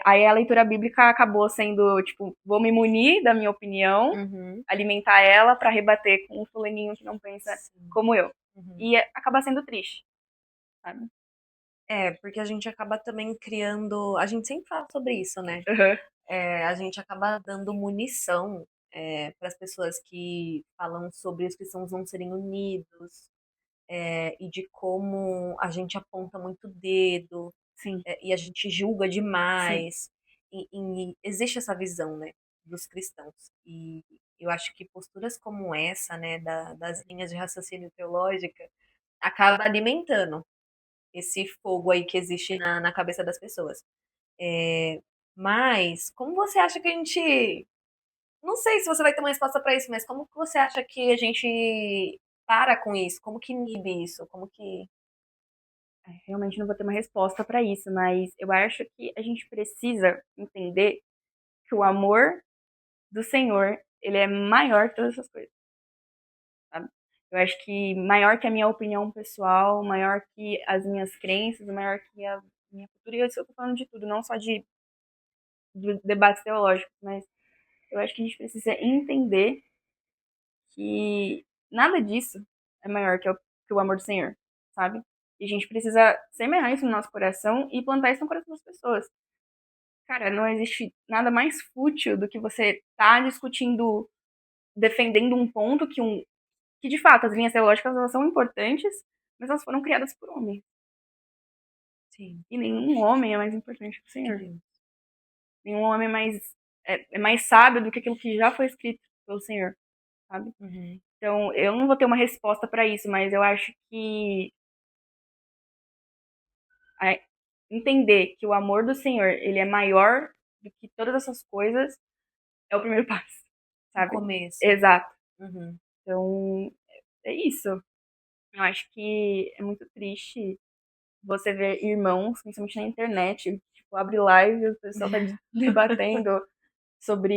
Aí a leitura bíblica acabou sendo, tipo, vou me munir da minha opinião, Uhum. alimentar ela para rebater com um fulaninho que não pensa Sim. como eu. Uhum. E acaba sendo triste, sabe? Porque a gente acaba também criando. A gente sempre fala sobre isso, né? Uhum. A gente acaba dando munição para as pessoas que falam sobre os cristãos não serem unidos, e de como a gente aponta muito o dedo, Sim, e a gente julga sim. demais. E existe essa visão, né, dos cristãos. E eu acho que posturas como essa, né, das linhas de raciocínio teológica, acaba alimentando esse fogo aí que existe na cabeça das pessoas. É, mas, como você acha que a gente. Não sei se você vai ter uma resposta para isso, mas como que você acha que a gente para com isso? Como que inibe isso? Como que. Realmente não vou ter uma resposta para isso, mas eu acho que a gente precisa entender que o amor do Senhor, ele é maior que todas essas coisas, sabe? Eu acho que maior que a minha opinião pessoal, maior que as minhas crenças, maior que a minha cultura, e isso eu tô falando de tudo, não só de debates teológicos, mas eu acho que a gente precisa entender que nada disso é maior que o amor do Senhor, sabe? E a gente precisa semear isso no nosso coração e plantar isso no coração das pessoas. Cara, não existe nada mais fútil do que você estar discutindo, defendendo um ponto que de fato as linhas teológicas elas são importantes, mas elas foram criadas por homens. Sim, E nenhum homem é mais importante que o que Senhor. Deus. Nenhum homem é mais sábio do que aquilo que já foi escrito pelo Senhor, sabe? Uhum. Então, eu não vou ter uma resposta para isso, mas eu acho que a- entender que o amor do Senhor, ele é maior do que todas essas coisas, é o primeiro passo, Um sabe? começo. Exato. Uhum. Então, é isso. Eu acho que é muito triste você ver irmãos, principalmente na internet, tipo, abre live e o pessoal tá debatendo sobre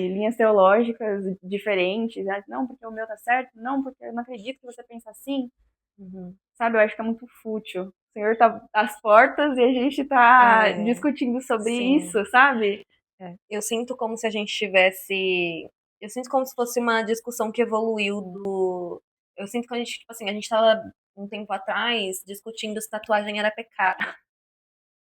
linhas teológicas diferentes. Ah, não, porque o meu tá certo. Não, porque eu não acredito que você pensa assim. Uhum. Sabe, eu acho que é muito fútil. O Senhor tá às portas e a gente tá É, discutindo sobre sim. isso, sabe? Eu sinto como se a gente tivesse. Eu sinto como se fosse uma discussão que evoluiu do. Eu sinto que a gente, tipo assim, a gente tava um tempo atrás discutindo se tatuagem era pecado.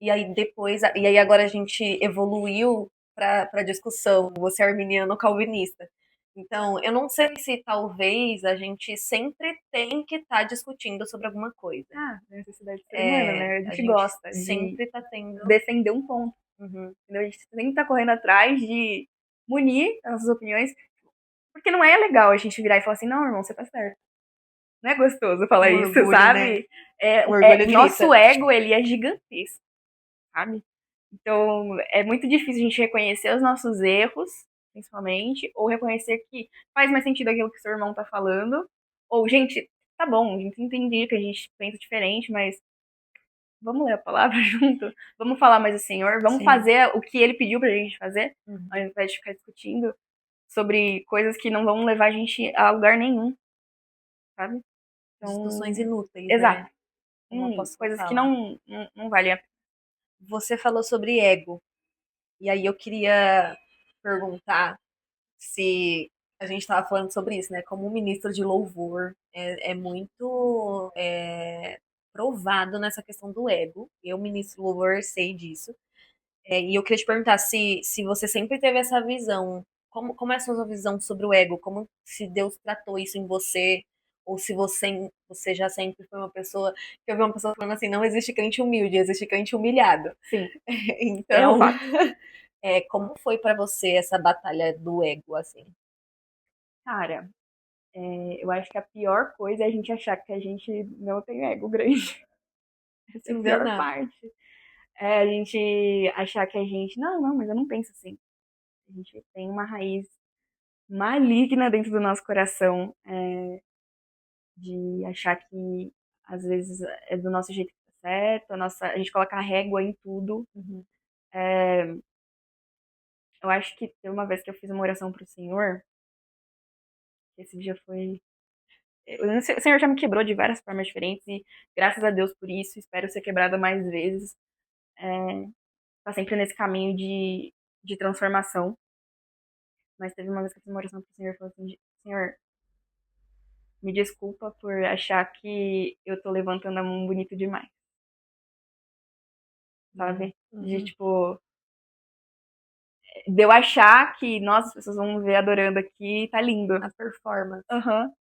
E aí depois, e aí agora a gente evoluiu para discussão, você é arminiano ou calvinista. Então, eu não sei se talvez a gente sempre tem que estar discutindo sobre alguma coisa. Ah, necessidade do ser humano, né? A A gente gente gosta de sempre tá tendo. defender um ponto. Uhum, Entendeu? A gente sempre tá correndo atrás de munir as nossas opiniões, porque não é legal a gente virar e falar assim, não, irmão, você tá certo. Não é gostoso falar um isso, orgulho, né? sabe? O orgulho Nosso grita. ego, ele é gigantesco. sabe? Então, é muito difícil a gente reconhecer os nossos erros, principalmente, ou reconhecer que faz mais sentido aquilo que seu irmão tá falando, ou, gente, tá bom, a gente entende que a gente pensa diferente, mas vamos ler a palavra junto? Vamos falar mais do Senhor? Vamos Sim. fazer o que ele pediu pra gente fazer, Uhum. ao invés de ficar discutindo sobre coisas que não vão levar a gente a lugar nenhum, sabe? Então, Discussões inúteis, exato. né? Como a apóstola Coisas que fala. não valem a pena. Você falou sobre ego. E aí eu queria perguntar se a gente estava falando sobre isso, né? Como um ministro de louvor é muito provado nessa questão do ego. Eu, ministro de louvor, sei disso. E eu queria te perguntar se você sempre teve essa visão. Como é a sua visão sobre o ego? Como se Deus tratou isso em você? Ou se você já sempre foi uma pessoa. Que eu vi uma pessoa falando assim: não existe crente humilde, existe crente humilhado. Sim, é um Então, fato. como foi pra você essa batalha do ego, assim? Cara, eu acho que a pior coisa é a gente achar que a gente não tem ego grande. Essa Se é a pior enganar. parte. É a gente achar que a gente. Não, não, mas eu não penso assim. A gente tem uma raiz maligna dentro do nosso coração de achar que às vezes é do nosso jeito que tá certo, a gente coloca a régua em tudo. Uhum. Eu acho que teve uma vez que eu fiz uma oração pro Senhor, que esse dia foi. O Senhor já me quebrou de várias formas diferentes e graças a Deus por isso, espero ser quebrada mais vezes. Tá sempre nesse caminho de transformação. Mas teve uma vez que eu fiz uma oração pro Senhor e falei assim, Senhor, me desculpa por achar que eu tô levantando a mão bonito demais, sabe? De, Uhum. tipo, de eu achar que, nossa, as pessoas vão me ver adorando aqui, tá lindo. A performance. Aham.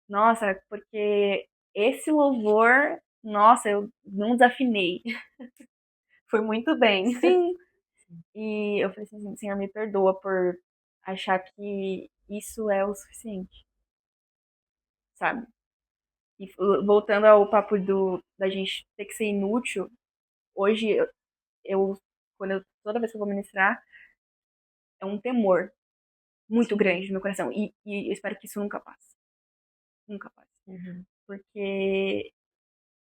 Nossa, porque esse louvor, nossa, eu não desafinei. Foi muito bem. Sim. E eu falei assim, Senhor, me perdoa por achar que isso é o suficiente, sabe? E voltando ao papo da gente ter que ser inútil, hoje eu toda vez que eu vou ministrar, é um temor muito Sim. grande no meu coração. E eu espero que isso nunca passe. Nunca passe. Uhum. Porque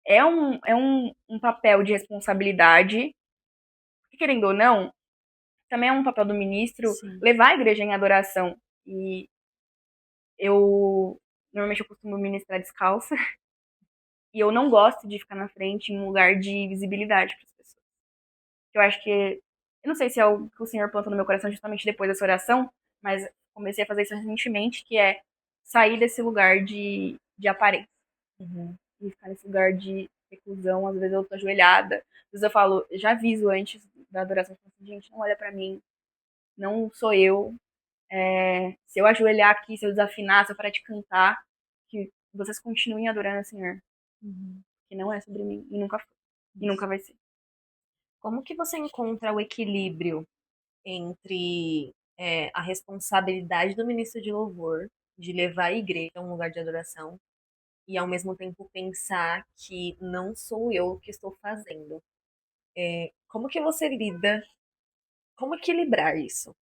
é um papel de responsabilidade, que, querendo ou não, também é um papel do ministro Sim. levar a igreja em adoração. E eu, normalmente eu costumo ministrar descalça, e eu não gosto de ficar na frente em um lugar de visibilidade para as pessoas. Eu acho que, eu não sei se é o que o Senhor plantou no meu coração justamente depois dessa oração, mas comecei a fazer isso recentemente, que é sair desse lugar de aparência. Uhum. E ficar nesse lugar de reclusão. Às vezes eu tô ajoelhada, às vezes eu falo, já aviso antes da adoração, assim, gente, não olha pra mim, não sou eu. Se eu ajoelhar aqui, se eu desafinar, se eu parar de cantar, que vocês continuem adorando o Senhor, Uhum. que não é sobre mim, e nunca foi, e nunca vai ser. Como que você encontra o equilíbrio entre a responsabilidade do ministro de louvor de levar a igreja a um lugar de adoração e ao mesmo tempo pensar que não sou eu que estou fazendo? Como que você lida? Como equilibrar isso?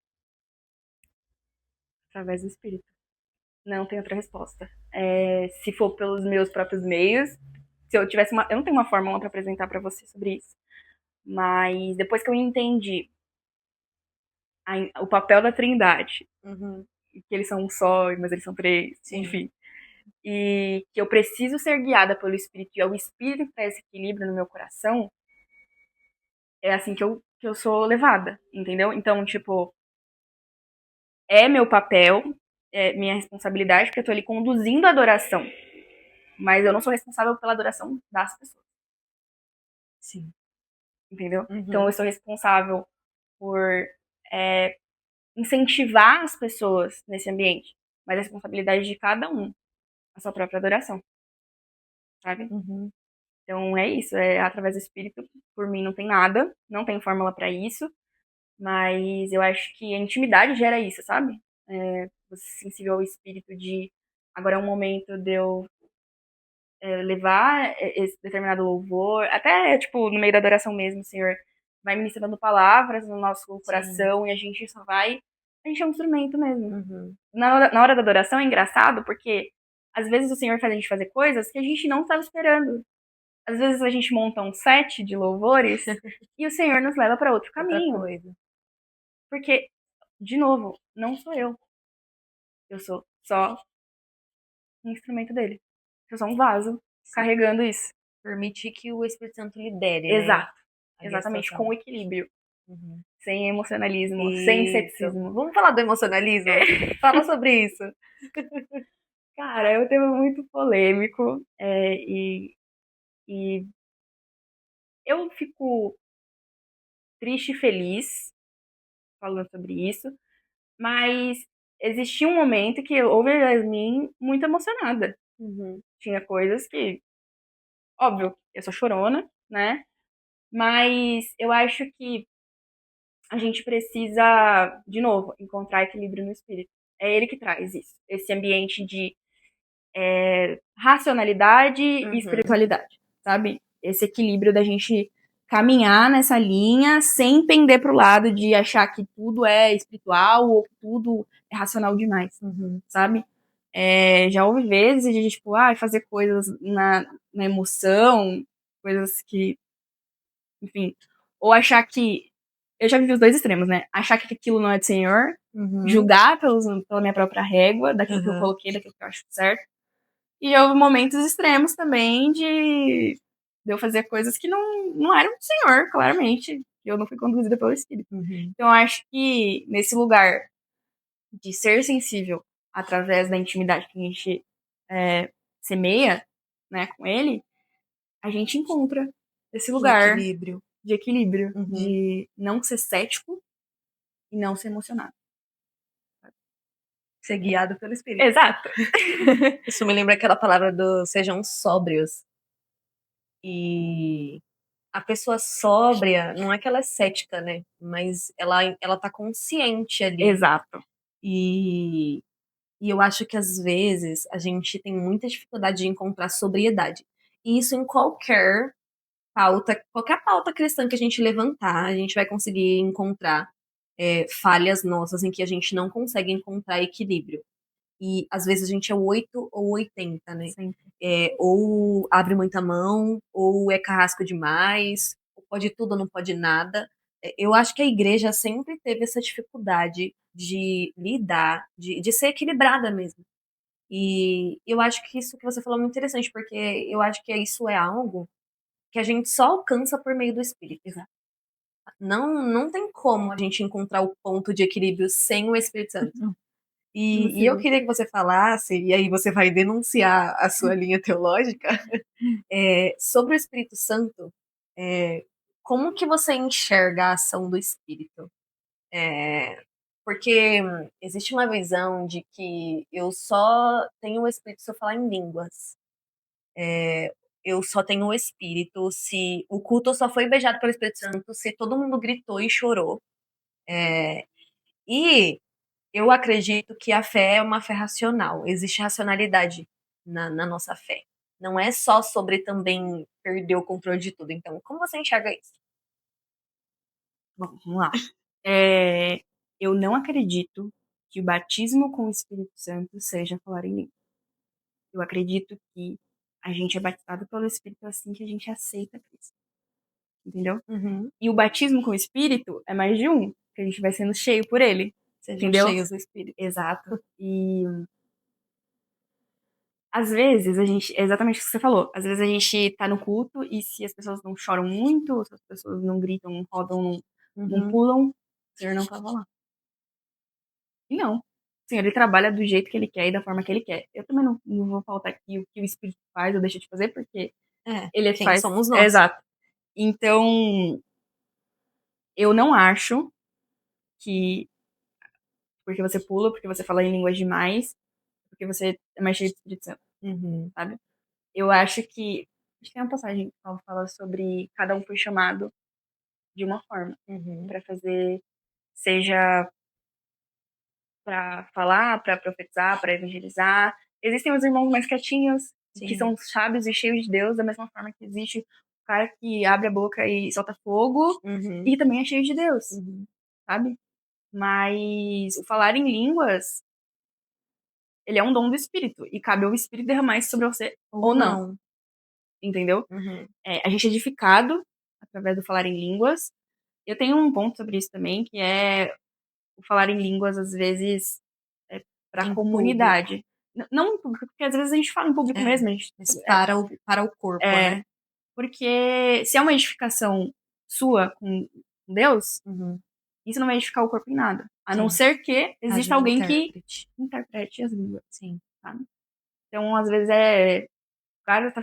Através do Espírito. Não tem outra resposta. Se for pelos meus próprios meios, se eu tivesse uma. Eu não tenho uma fórmula para apresentar para você sobre isso. Mas depois que eu entendi o papel da Trindade, Uhum. que eles são um só, mas eles são três, Sim. enfim. E que eu preciso ser guiada pelo Espírito, e é o Espírito que traz esse equilíbrio no meu coração, é assim que eu sou levada, entendeu? Então, tipo, é meu papel, é minha responsabilidade, porque eu tô ali conduzindo a adoração. Mas eu não sou responsável pela adoração das pessoas, Sim. entendeu? Então Uhum. eu sou responsável por é, incentivar as pessoas nesse ambiente, mas a responsabilidade de cada um, a sua própria adoração, sabe? Uhum. Então é isso, é através do Espírito. Por mim não tem nada, não tem fórmula para isso, mas eu acho que a intimidade gera isso, sabe? Você se sensível ao Espírito de agora é um momento de eu levar esse determinado louvor, até, tipo, no meio da adoração mesmo, o Senhor vai ministrando palavras no nosso coração e a gente só vai. A gente é um instrumento mesmo. Uhum. Na hora da adoração é engraçado porque às vezes o Senhor faz a gente fazer coisas que a gente não estava esperando. Às vezes a gente monta um set de louvores e o Senhor nos leva para outro Outra caminho. coisa. Porque, de novo, não sou eu. Eu sou só um instrumento dele. Eu sou um vaso carregando isso. Permitir que o Espírito Santo lidere, né? Exato. Ali a Exatamente, situação. com equilíbrio. Uhum. Sem emocionalismo, sem Isso. ceticismo. Vamos falar do emocionalismo? Fala sobre isso. Cara, é um tema muito polêmico e eu fico triste e feliz falando sobre isso, mas existia um momento que eu ouvi a Yasmin muito emocionada. Uhum. Tinha coisas que, óbvio, eu sou chorona, né? Mas eu acho que a gente precisa, de novo, encontrar equilíbrio no espírito. É ele que traz isso, esse ambiente de racionalidade e espiritualidade, sabe? Esse equilíbrio da gente caminhar nessa linha sem pender pro lado de achar que tudo é espiritual ou que tudo é racional demais, sabe? Já houve vezes de, tipo, fazer coisas na emoção, coisas que, enfim, ou achar que. Eu já vivi os dois extremos, né? Achar que aquilo não é do Senhor, julgar pela minha própria régua, daquilo que eu coloquei, daquilo que eu acho certo. E houve momentos extremos também de eu fazer coisas que não eram do Senhor, claramente. Eu não fui conduzida pelo Espírito. Então, eu acho que nesse lugar de ser sensível através da intimidade que a gente semeia, né, com ele, a gente encontra esse lugar Equilíbrio. de equilíbrio, de não ser cético e não ser emocionado. Ser guiado pelo Espírito. Exato. Isso me lembra aquela palavra do sejam sóbrios. E a pessoa sóbria, não é que ela é cética, né? Mas ela tá consciente ali. Exato. E eu acho que às vezes a gente tem muita dificuldade de encontrar sobriedade. E isso em qualquer pauta cristã que a gente levantar, a gente vai conseguir encontrar falhas nossas em que a gente não consegue encontrar equilíbrio. E às vezes a gente é 8 ou 80, né? Ou abre muita mão, ou é carrasco demais, ou pode tudo ou não pode nada. Eu acho que a igreja sempre teve essa dificuldade de lidar, de ser equilibrada mesmo. E eu acho que isso que você falou é muito interessante, porque eu acho que isso é algo que a gente só alcança por meio do Espírito. Não tem como a gente encontrar o ponto de equilíbrio sem o Espírito Santo. E eu queria que você falasse, e aí você vai denunciar a sua linha teológica, sobre o Espírito Santo, como que você enxerga a ação do Espírito? Porque existe uma visão de que eu só tenho o Espírito se eu falar em línguas. Eu só tenho o Espírito se o culto só foi beijado pelo Espírito Santo, se todo mundo gritou e chorou. E eu acredito que a fé é uma fé racional. Existe racionalidade na nossa fé. Não é só sobre também perder o controle de tudo. Então, como você enxerga isso? Bom, vamos lá. Eu não acredito que o batismo com o Espírito Santo seja falar em língua. Eu acredito que a gente é batizado pelo Espírito assim que a gente aceita Cristo. Entendeu? E o batismo com o Espírito é mais de um, que a gente vai sendo cheio por ele. Sejam entendeu? cheios do Espírito. Exato. E às vezes a gente, é exatamente o que você falou, às vezes a gente tá no culto e se as pessoas não choram muito, se as pessoas não gritam, não rodam, não pulam, o Senhor não tava lá. E não. O Senhor, ele trabalha do jeito que ele quer e da forma que ele quer. Eu também não vou faltar aqui o que o Espírito faz ou deixa de fazer, porque ele Quem faz. somos nós? Exato. Então, eu não acho que porque você pula, porque você fala em línguas demais, porque você é mais cheio do Espírito Santo, sabe? Eu acho que. Acho que tem uma passagem que Paulo fala sobre cada um foi chamado de uma forma pra fazer, seja pra falar, pra profetizar, pra evangelizar. Existem os irmãos mais quietinhos, que são sábios e cheios de Deus, da mesma forma que existe o cara que abre a boca e solta fogo, e que também é cheio de Deus, sabe? Mas o falar em línguas, ele é um dom do Espírito, e cabe ao Espírito derramar isso sobre você ou não, entendeu? A gente é edificado através do falar em línguas. Eu tenho um ponto sobre isso também, que é o falar em línguas, às vezes, para a comunidade. Não em público, porque às vezes a gente fala em público mesmo. Mas para o corpo, né? Porque se é uma edificação sua com Deus, isso não vai edificar o corpo em nada. A não ser que exista alguém que interprete as línguas. Sim. Sabe? Então, às vezes, o cara tá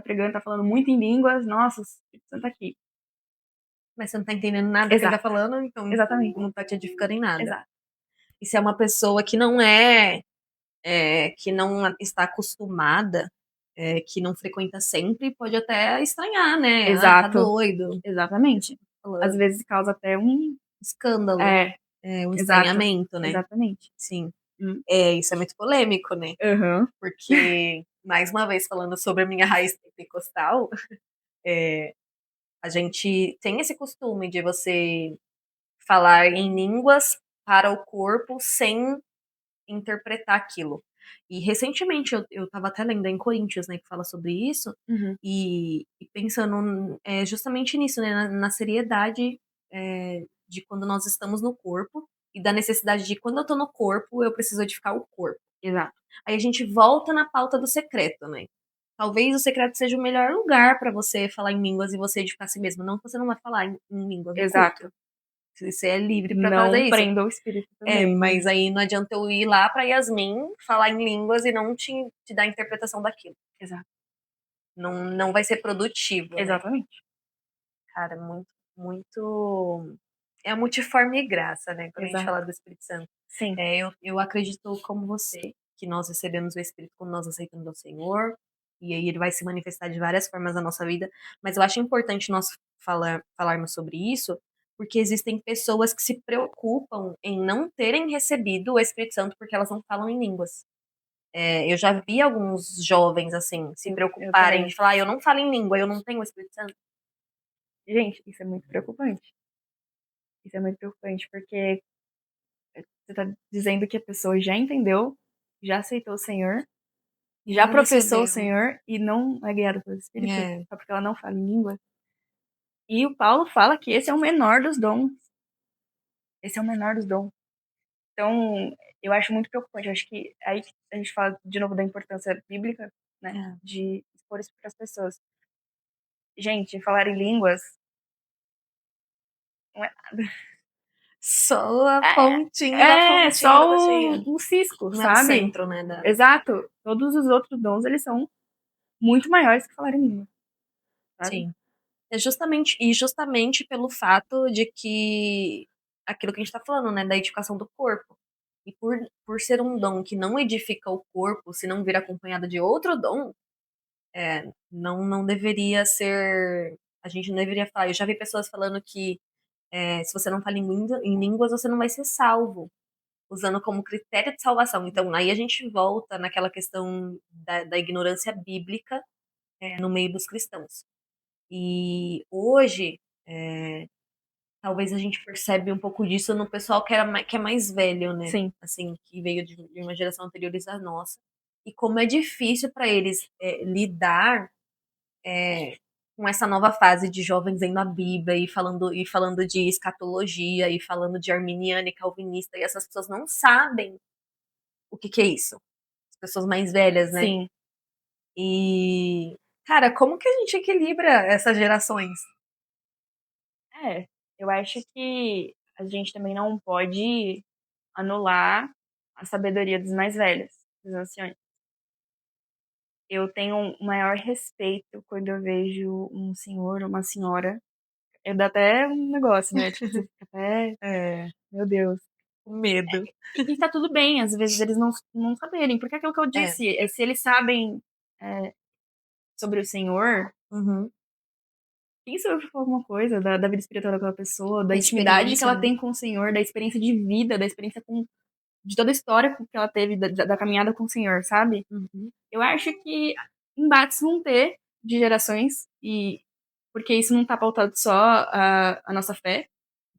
pregando, tá falando muito em línguas, nossa, o Espírito Santo tá aqui. Mas você não tá entendendo nada do que ele tá falando, então não tá te edificando em nada. Exato. E se é uma pessoa que que não está acostumada, que não frequenta sempre, pode até estranhar, né? Exato. Tá doido. Exatamente. Às vezes causa até um escândalo. Um estranhamento, né? Exatamente. Sim. Isso é muito polêmico, né? Porque, mais uma vez, falando sobre a minha raiz pentecostal, a gente tem esse costume de você falar em línguas para o corpo sem interpretar aquilo. E recentemente eu tava até lendo em Coríntios, né, que fala sobre isso, e pensando justamente nisso, né, na seriedade de quando nós estamos no corpo e da necessidade de quando eu tô no corpo, eu preciso edificar o corpo. Exato. Aí a gente volta na pauta do secreto, né? Talvez o secreto seja o melhor lugar para você falar em línguas e você edificar a si mesmo. Não que você não vai falar em línguas. Exato. Você é livre pra fazer isso. Não prenda o espírito também. Mas aí não adianta eu ir lá pra Yasmin falar em línguas e não te dar a interpretação daquilo. Exato. Não vai ser produtivo. Exatamente. Né? Cara, muito. É a multiforme graça, né? Quando a gente fala do Espírito Santo. Sim. Eu acredito, como você, que nós recebemos o Espírito quando nós aceitamos o Senhor. E aí ele vai se manifestar de várias formas na nossa vida. Mas eu acho importante nós falarmos sobre isso, porque existem pessoas que se preocupam em não terem recebido o Espírito Santo porque elas não falam em línguas. Eu já vi alguns jovens, assim, se preocuparem de falar, eu não falo em língua, eu não tenho o Espírito Santo. Gente, isso é muito preocupante. Isso é muito preocupante, porque você tá dizendo que a pessoa já entendeu, já aceitou o Senhor, já professou o Senhor e não é guiada pelo Espírito, só porque ela não fala em língua. E o Paulo fala que esse é o menor dos dons. Esse é o menor dos dons. Então, eu acho muito preocupante. Eu acho que aí a gente fala de novo da importância bíblica, né? De expor isso para as pessoas. Gente, falar em línguas não é nada. Só a pontinha da pontinha só da baixinha. um cisco, não sabe? É o centro, né? Exato. Todos os outros dons, eles são muito maiores que falar em língua. Sabe? Sim. Justamente pelo fato de que aquilo que a gente tá falando, né, da edificação do corpo. E por ser um dom que não edifica o corpo, se não vir acompanhado de outro dom, não deveria ser. A gente não deveria falar. Eu já vi pessoas falando que se você não fala em línguas, você não vai ser salvo, usando como critério de salvação. Então, aí a gente volta naquela questão da ignorância bíblica no meio dos cristãos. E hoje, talvez a gente percebe um pouco disso no pessoal que é mais velho, né? Sim. Assim, que veio de uma geração anterior à nossa. E como é difícil para eles lidar com essa nova fase de jovens lendo a Bíblia e falando de escatologia e falando de arminiana e calvinista. E essas pessoas não sabem o que é isso. As pessoas mais velhas, né? Sim. E, cara, como que a gente equilibra essas gerações? Eu acho que a gente também não pode anular a sabedoria dos mais velhos, dos anciões. Eu tenho um maior respeito quando eu vejo um senhor ou uma senhora. Eu dá até um negócio, né? Tipo, você fica até. Meu Deus. Medo. E tá tudo bem, às vezes eles não saberem. Porque é aquilo que eu disse, se eles sabem sobre o Senhor, quem sou eu pra falar alguma coisa da vida espiritual daquela pessoa, da intimidade que ela tem com o Senhor, da experiência de vida, da experiência de toda a história que ela teve, da caminhada com o Senhor, sabe? Eu acho que embates vão ter de gerações, e porque isso não tá pautado só a nossa fé,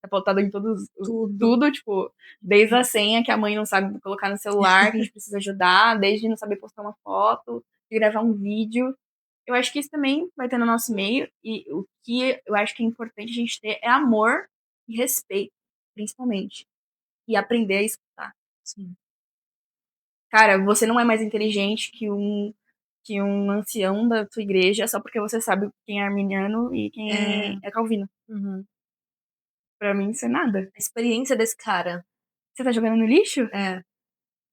tá pautado em tudo, tipo, desde a senha que a mãe não sabe colocar no celular, que a gente precisa ajudar, desde não saber postar uma foto, de gravar um vídeo. Eu acho que isso também vai ter no nosso meio, e o que eu acho que é importante a gente ter é amor e respeito, principalmente. E aprender a escutar. Sim. Cara, você não é mais inteligente que um ancião da sua igreja só porque você sabe quem é arminiano e É. quem é calvino. Uhum. Pra mim, isso é nada. A experiência desse cara. Você tá jogando no lixo? É.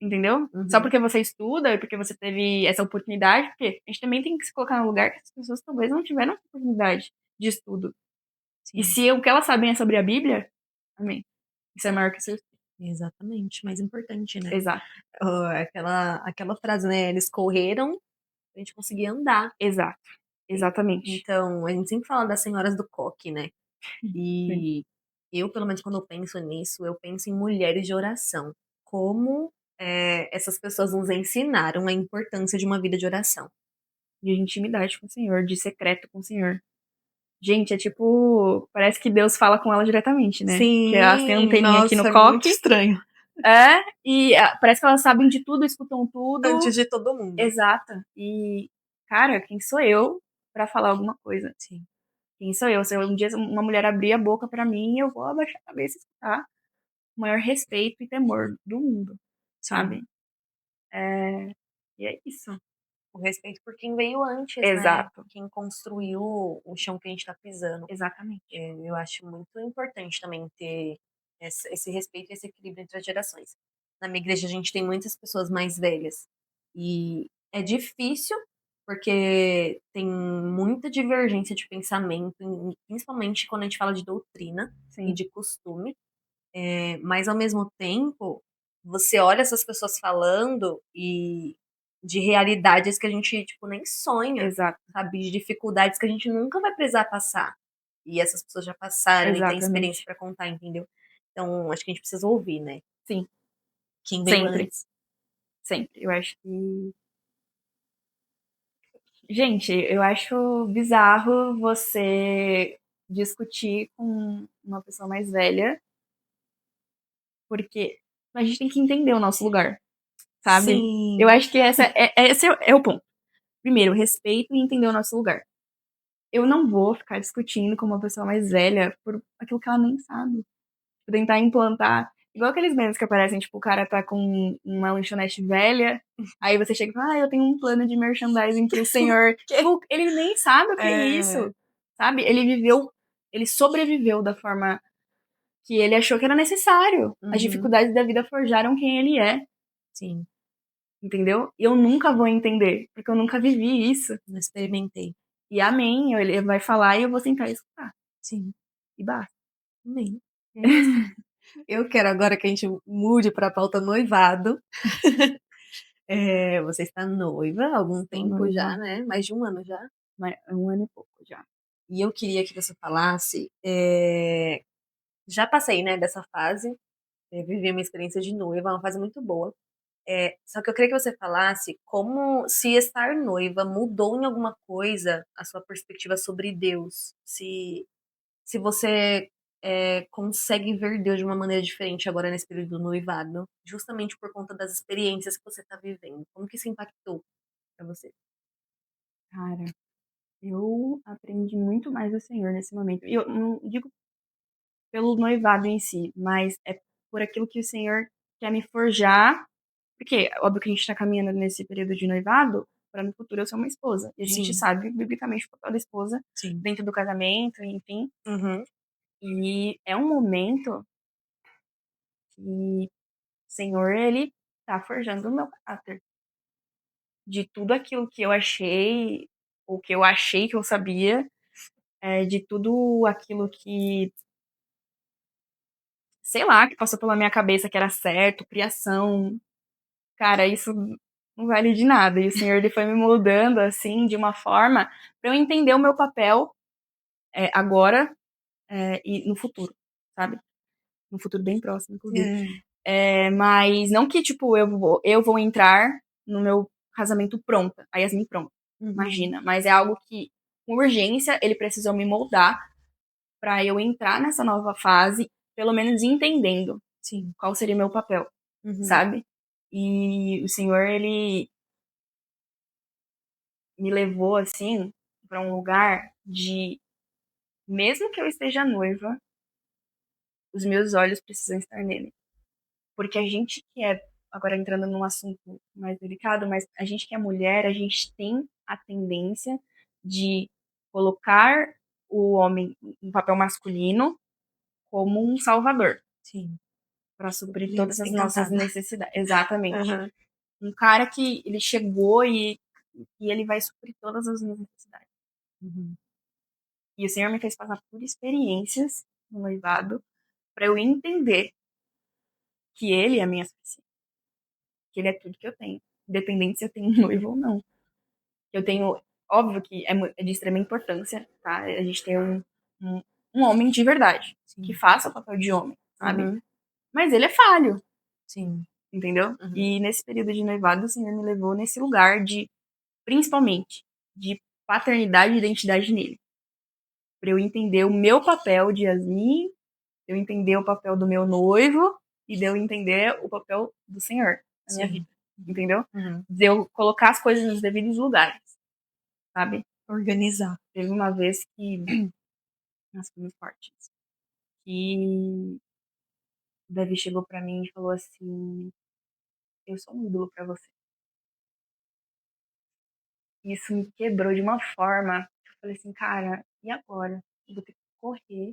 Entendeu? Só Uhum. porque você estuda e porque você teve essa oportunidade, porque a gente também tem que se colocar no lugar que as pessoas talvez não tiveram essa oportunidade de estudo. E Sim. se o que elas sabem é sobre a Bíblia, amém. Isso é maior que o seu. Exatamente. Mais importante, né? Exato, Aquela frase, né? Eles correram pra gente conseguir andar. exato, exatamente. Então, a gente sempre fala das senhoras do coque, né? Sim. E eu, pelo menos, quando eu penso nisso, eu penso em mulheres de oração. Como essas pessoas nos ensinaram a importância de uma vida de oração. De intimidade com o Senhor, de secreto com o Senhor. Gente, é tipo. Parece que Deus fala com ela diretamente, né? Que elas têm Sim, anteninha aqui no nossa, é muito coque. estranho. É, e parece que elas sabem de tudo, escutam tudo. Antes de todo mundo. Exata. E, cara, quem sou eu pra falar alguma coisa? Sim, Quem sou eu? Se um dia uma mulher abrir a boca pra mim, eu vou abaixar a cabeça e escutar. O maior respeito e temor do mundo, sim. sabe? É, e é isso. O respeito por quem veio antes, né? Exato. Quem construiu o chão que a gente tá pisando. Exatamente. Eu acho muito importante também ter esse respeito e esse equilíbrio entre as gerações. Na minha igreja a gente tem muitas pessoas mais velhas e é difícil porque tem muita divergência de pensamento, principalmente quando a gente fala de doutrina e Sim. de costume. Mas ao mesmo tempo, você olha essas pessoas falando e de realidades que a gente tipo nem sonha, Exato. sabe, de dificuldades que a gente nunca vai precisar passar. E essas pessoas já passaram e têm experiência Exatamente. pra contar, entendeu? Então, acho que a gente precisa ouvir, né? Sim. Quem veio Sempre. antes. Sempre. Eu acho que. Gente, eu acho bizarro você discutir com uma pessoa mais velha, porque a gente tem que entender o nosso lugar, sabe? Eu Sim. acho que esse é o ponto. Primeiro, respeito e entender o nosso lugar. Eu não vou ficar discutindo com uma pessoa mais velha por aquilo que ela nem sabe. Tentar implantar. Igual aqueles memes que aparecem, tipo, o cara tá com uma lanchonete velha, aí você chega e fala, eu tenho um plano de merchandising pro senhor. Tipo, ele nem sabe o que é É, isso, sabe? Ele sobreviveu da forma que ele achou que era necessário. As uhum, dificuldades da vida forjaram quem ele é, sim, entendeu? E eu nunca vou entender, porque eu nunca vivi isso. não experimentei. E amém, ele vai falar e eu vou sentar e escutar. Sim, E basta. amém. É isso. Eu quero agora que a gente mude pra pauta noivado. Você está noiva há algum Estou tempo já, noiva né? Mais de um ano já. há um ano e pouco já. E eu queria que você falasse. Já passei, né, dessa fase, vivi uma experiência de noiva, uma fase muito boa. Só que eu queria que você falasse como se estar noiva mudou em alguma coisa a sua perspectiva sobre Deus. Se você consegue ver Deus de uma maneira diferente agora nesse período do noivado, justamente por conta das experiências que você está vivendo. Como que isso impactou pra você? Cara, eu aprendi muito mais do Senhor nesse momento. E eu não digo pelo noivado em si, mas é por aquilo que o Senhor quer me forjar. Porque, óbvio que a gente tá caminhando nesse período de noivado para no futuro eu ser uma esposa. E a gente Sim, sabe, biblicamente, o papel da esposa sim. dentro do casamento, enfim. Uhum. E é um momento que o Senhor, ele tá forjando o meu caráter. De tudo aquilo que eu achei, ou que eu achei que eu sabia, de tudo aquilo que, sei lá, que passou pela minha cabeça que era certo, criação. Cara, isso não vale de nada. E o Senhor ele foi me moldando assim de uma forma para eu entender o meu papel agora e no futuro, sabe? No futuro bem próximo, inclusive. É. Mas não que tipo eu vou entrar no meu casamento pronta, a Yasmin pronta. Imagina. Mas é algo que, com urgência, ele precisou me moldar pra eu entrar nessa nova fase, pelo menos entendendo Sim. qual seria o meu papel, Uhum. sabe? E o Senhor, ele me levou, assim, pra um lugar de, mesmo que eu esteja noiva, os meus olhos precisam estar nele. Porque a gente que é, agora entrando num assunto mais delicado, mas a gente que é mulher, a gente tem a tendência de colocar o homem no papel masculino como um salvador, Sim. para suprir Linda, todas as nossas encantada. necessidades. Exatamente. Aham. Um cara que ele chegou e ele vai suprir todas as minhas necessidades. Uhum. E o Senhor me fez passar por experiências no noivado para eu entender que ele é a minha suficiência, que ele é tudo que eu tenho, independente se eu tenho um noivo ou não. Eu tenho, óbvio que é de extrema importância, tá? A gente ter um, um homem de verdade, que Sim. faça o papel de homem, sabe? Uhum. Mas ele é falho, Sim. entendeu? Uhum. E nesse período de noivado, o Senhor me levou nesse lugar de, principalmente, de paternidade e identidade nele. Pra eu entender o meu papel de Yasmin, eu entender o papel do meu noivo e de eu entender o papel do Senhor na minha Sim. vida, entendeu? Uhum. De eu colocar as coisas nos devidos lugares, sabe? Organizar. Teve uma vez que, nossa, foi muito forte isso, que o Davi chegou pra mim e falou assim, eu sou um ídolo pra você. E isso me quebrou de uma forma que eu falei assim, cara, e agora? Eu vou ter que correr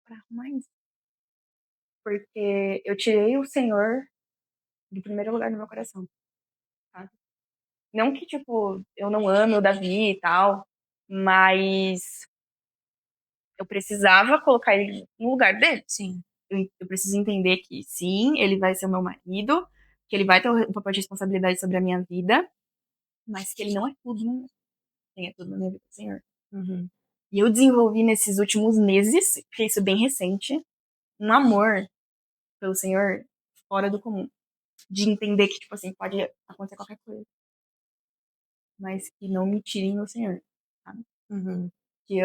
pra arrumar isso. Porque eu tirei o Senhor do primeiro lugar no meu coração, sabe? Não que, tipo, eu não ame o Davi e tal, mas eu precisava colocar ele no lugar dele. Sim. Eu preciso entender que, sim, ele vai ser o meu marido, que ele vai ter um papel de responsabilidade sobre a minha vida, mas que ele não é tudo, nem é tudo na minha vida, Senhor. Uhum. E eu desenvolvi nesses últimos meses, que é isso bem recente, um amor pelo Senhor fora do comum. De entender que, tipo assim, pode acontecer qualquer coisa, mas que não me tirem do Senhor, sabe? Uhum. Que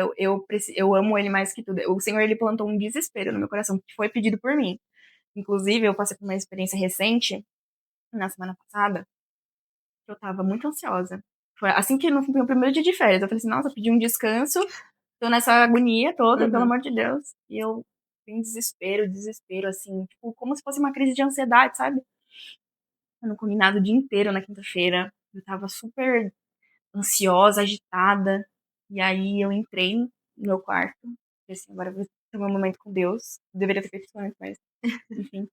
eu amo ele mais que tudo. O Senhor, ele plantou um desespero no meu coração, que foi pedido por mim. Inclusive, eu passei por uma experiência recente, na semana passada, que eu tava muito ansiosa. Foi assim que no meu primeiro dia de férias, eu falei assim, nossa, eu pedi um descanso, tô nessa agonia toda, pelo Uhum. amor de Deus. E eu em desespero, desespero, assim, tipo, como se fosse uma crise de ansiedade, sabe? Eu não comi nada o dia inteiro na quinta-feira. Eu tava super ansiosa, agitada. E aí eu entrei no meu quarto. E assim, agora eu vou ter um momento com Deus. Eu deveria ter feito isso antes, mas enfim.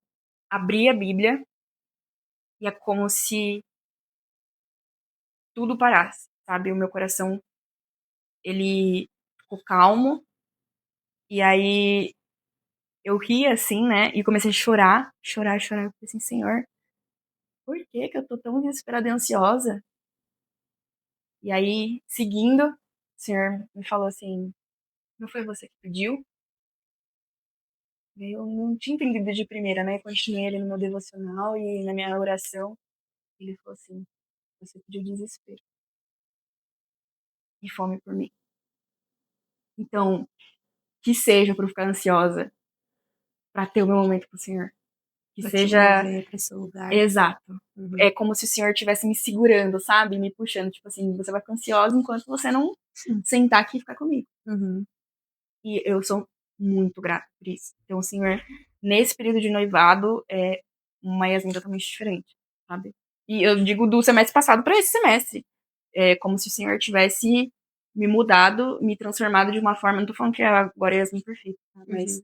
Abri a Bíblia e é como se tudo parasse, sabe? O meu coração, ele ficou calmo. E aí eu ri assim, né? E comecei a chorar, chorar, chorar. Eu falei assim, Senhor, por que que eu tô tão desesperada e ansiosa? E aí, seguindo, o Senhor me falou assim, não foi você que pediu? Eu não tinha entendido de primeira, né? Continuei ali no meu devocional e na minha oração. Ele falou assim, você pediu desespero e fome por mim. Então, que seja para eu ficar ansiosa, para ter o meu momento com o Senhor. Que Pra te seja mover pra esse lugar. exato. Uhum. É como se o Senhor estivesse me segurando, sabe? Me puxando. Tipo assim, você vai ficar ansiosa enquanto você não Sim. sentar aqui e ficar comigo. Uhum. E eu sou muito grata por isso. Então, o Senhor, nesse período de noivado, é uma Yasmin totalmente diferente, sabe? E eu digo do semestre passado para esse semestre. É como se o Senhor tivesse me mudado, me transformado de uma forma. Não tô falando que agora é Yasmin perfeita, tá? Mas Uhum.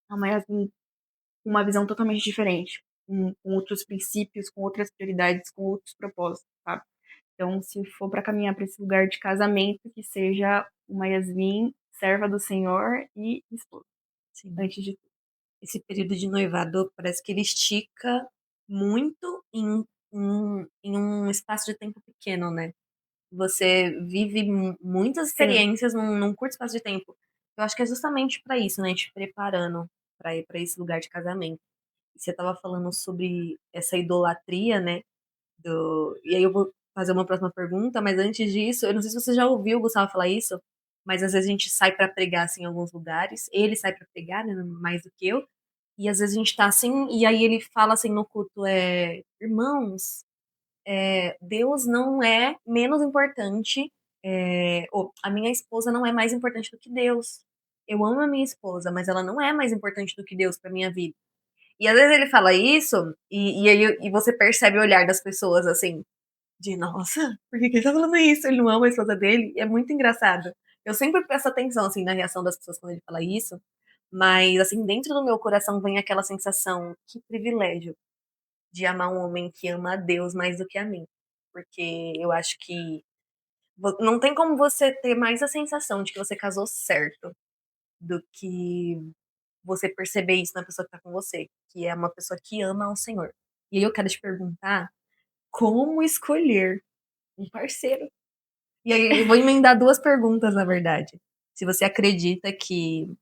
é uma Yasmin com uma visão totalmente diferente. Com outros princípios, com outras prioridades, com outros propósitos, sabe? Então, se for para caminhar para esse lugar de casamento, que seja uma Yasmin, serva do Senhor e esposa, Sim. antes de tudo. Esse período de noivado parece que ele estica muito em um espaço de tempo pequeno, né? Você vive muitas Sim, experiências num curto espaço de tempo. Eu acho que é justamente para isso, né? Te preparando para ir para esse lugar de casamento. Você estava falando sobre essa idolatria, né? E aí eu vou fazer uma próxima pergunta, mas antes disso, eu não sei se você já ouviu o Gustavo falar isso, mas às vezes a gente sai pra pregar assim, em alguns lugares. Ele sai pra pregar, né, mais do que eu. E às vezes a gente tá assim, e aí ele fala assim no culto, irmãos, Deus não é menos importante, ou a minha esposa não é mais importante do que Deus. Eu amo a minha esposa, mas ela não é mais importante do que Deus pra minha vida. E às vezes ele fala isso, e você percebe o olhar das pessoas assim, de nossa, por que ele tá falando isso? Ele não ama a esposa dele? E é muito engraçado. Eu sempre presto atenção, assim, na reação das pessoas quando ele fala isso, mas, assim, dentro do meu coração vem aquela sensação, que privilégio de amar um homem que ama a Deus mais do que a mim. Porque eu acho que não tem como você ter mais a sensação de que você casou certo do que você perceber isso na pessoa que tá com você, que é uma pessoa que ama ao Senhor. E aí eu quero te perguntar como escolher um parceiro. E aí eu vou emendar duas perguntas, na verdade. Se você acredita que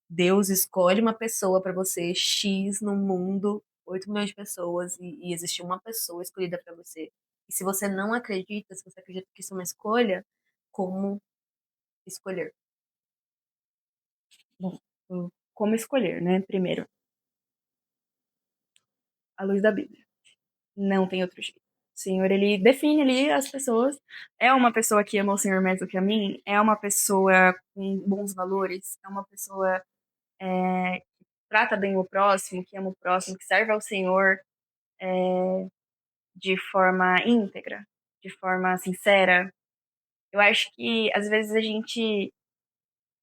Deus escolhe uma pessoa pra você, X no mundo, 8 milhões de pessoas, e existe uma pessoa escolhida pra você. E se você não acredita, se você acredita que isso é uma escolha, como escolher? Bom, como escolher, né? Primeiro, à luz da Bíblia. Não tem outro jeito. O Senhor, ele define ali as pessoas. É uma pessoa que ama o Senhor mais do que a mim? É uma pessoa com bons valores? É uma pessoa que trata bem o próximo, que ama o próximo, que serve ao Senhor de forma íntegra, de forma sincera? Eu acho que, às vezes, a gente...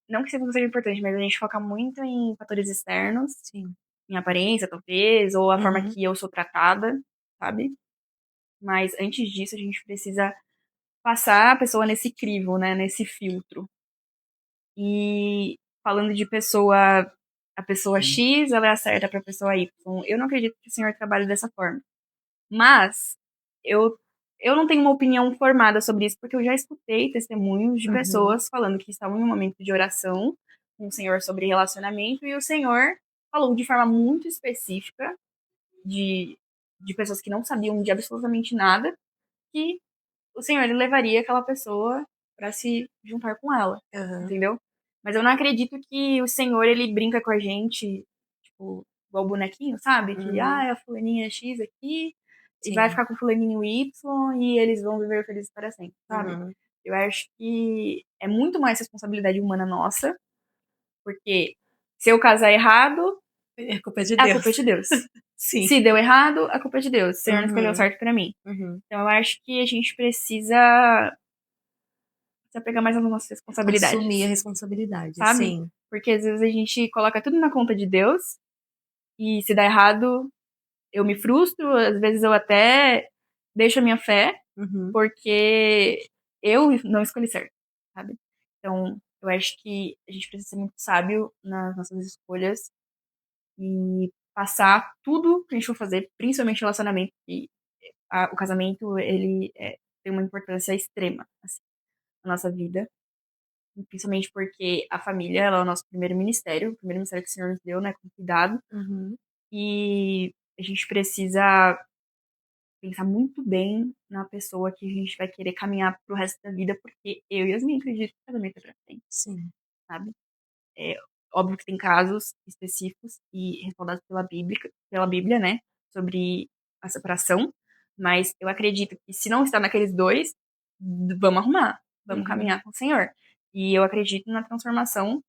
Não que isso não seja importante, mas a gente foca muito em fatores externos, Sim. em aparência, talvez, ou a forma Uhum. que eu sou tratada, sabe? Mas antes disso, a gente precisa passar a pessoa nesse crivo, né? Nesse filtro. E falando de pessoa, a pessoa X, ela é a certa para a pessoa Y. Eu não acredito que o senhor trabalhe dessa forma. Mas eu, eu não tenho uma opinião formada sobre isso, porque eu já escutei testemunhos de Uhum. pessoas falando que estavam em um momento de oração com o Senhor sobre relacionamento, e o Senhor falou de forma muito específica de, de pessoas que não sabiam de absolutamente nada, que o Senhor ele levaria aquela pessoa para se juntar com ela, Aham. entendeu? Mas eu não acredito que o Senhor ele brinca com a gente, tipo, igual o bonequinho, sabe? Que Uhum. é a fulaninha X aqui e vai Sim. ficar com o fulaninho Y e eles vão viver felizes para sempre, sabe? Uhum. Eu acho que é muito mais responsabilidade humana nossa, porque se eu casar errado, É culpa de a Deus. culpa é de Deus. Sim. Se deu errado, a culpa é de Deus. O Senhor não escolheu Uhum. certo para mim. Uhum. Então eu acho que a gente precisa pegar mais as nossas Assumir a responsabilidades, responsabilidade, sabe? sim. Porque às vezes a gente coloca tudo na conta de Deus e se dá errado, eu me frustro, às vezes eu até deixo a minha fé Uhum. porque eu não escolhi certo, sabe? Então, eu acho que a gente precisa ser muito sábio nas nossas escolhas e passar tudo que a gente for fazer, principalmente relacionamento, e o casamento, ele tem uma importância extrema, assim, na nossa vida. Principalmente porque a família, ela é o nosso primeiro ministério, o primeiro ministério que o Senhor nos deu, né, com cuidado. Uhum. E a gente precisa pensar muito bem na pessoa que a gente vai querer caminhar pro resto da vida, porque eu e Yasmin acredito que o casamento é pra sempre, Sim. sabe? É óbvio que tem casos específicos e respaldados pela Bíblia, né, sobre a separação, mas eu acredito que se não está naqueles dois, vamos arrumar, vamos Uhum. caminhar com o Senhor. E eu acredito na transformação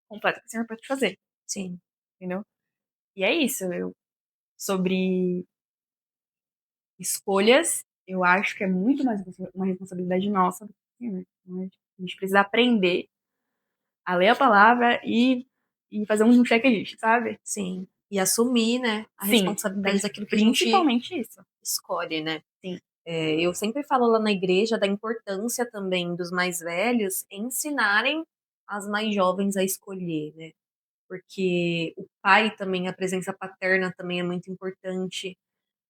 completa que o Senhor pode fazer, Sim. entendeu? E é isso, sobre escolhas, eu acho que é muito mais uma responsabilidade nossa do que o Senhor. Então, a gente precisa aprender a ler a palavra e fazer um checklist, sabe? Sim. E assumir, né, a Sim, responsabilidade daquilo que a gente principalmente isso. escolhe, né. Sim, Eu sempre falo lá na igreja da importância também dos mais velhos ensinarem as mais jovens a escolher, né, porque o pai também, a presença paterna também é muito importante,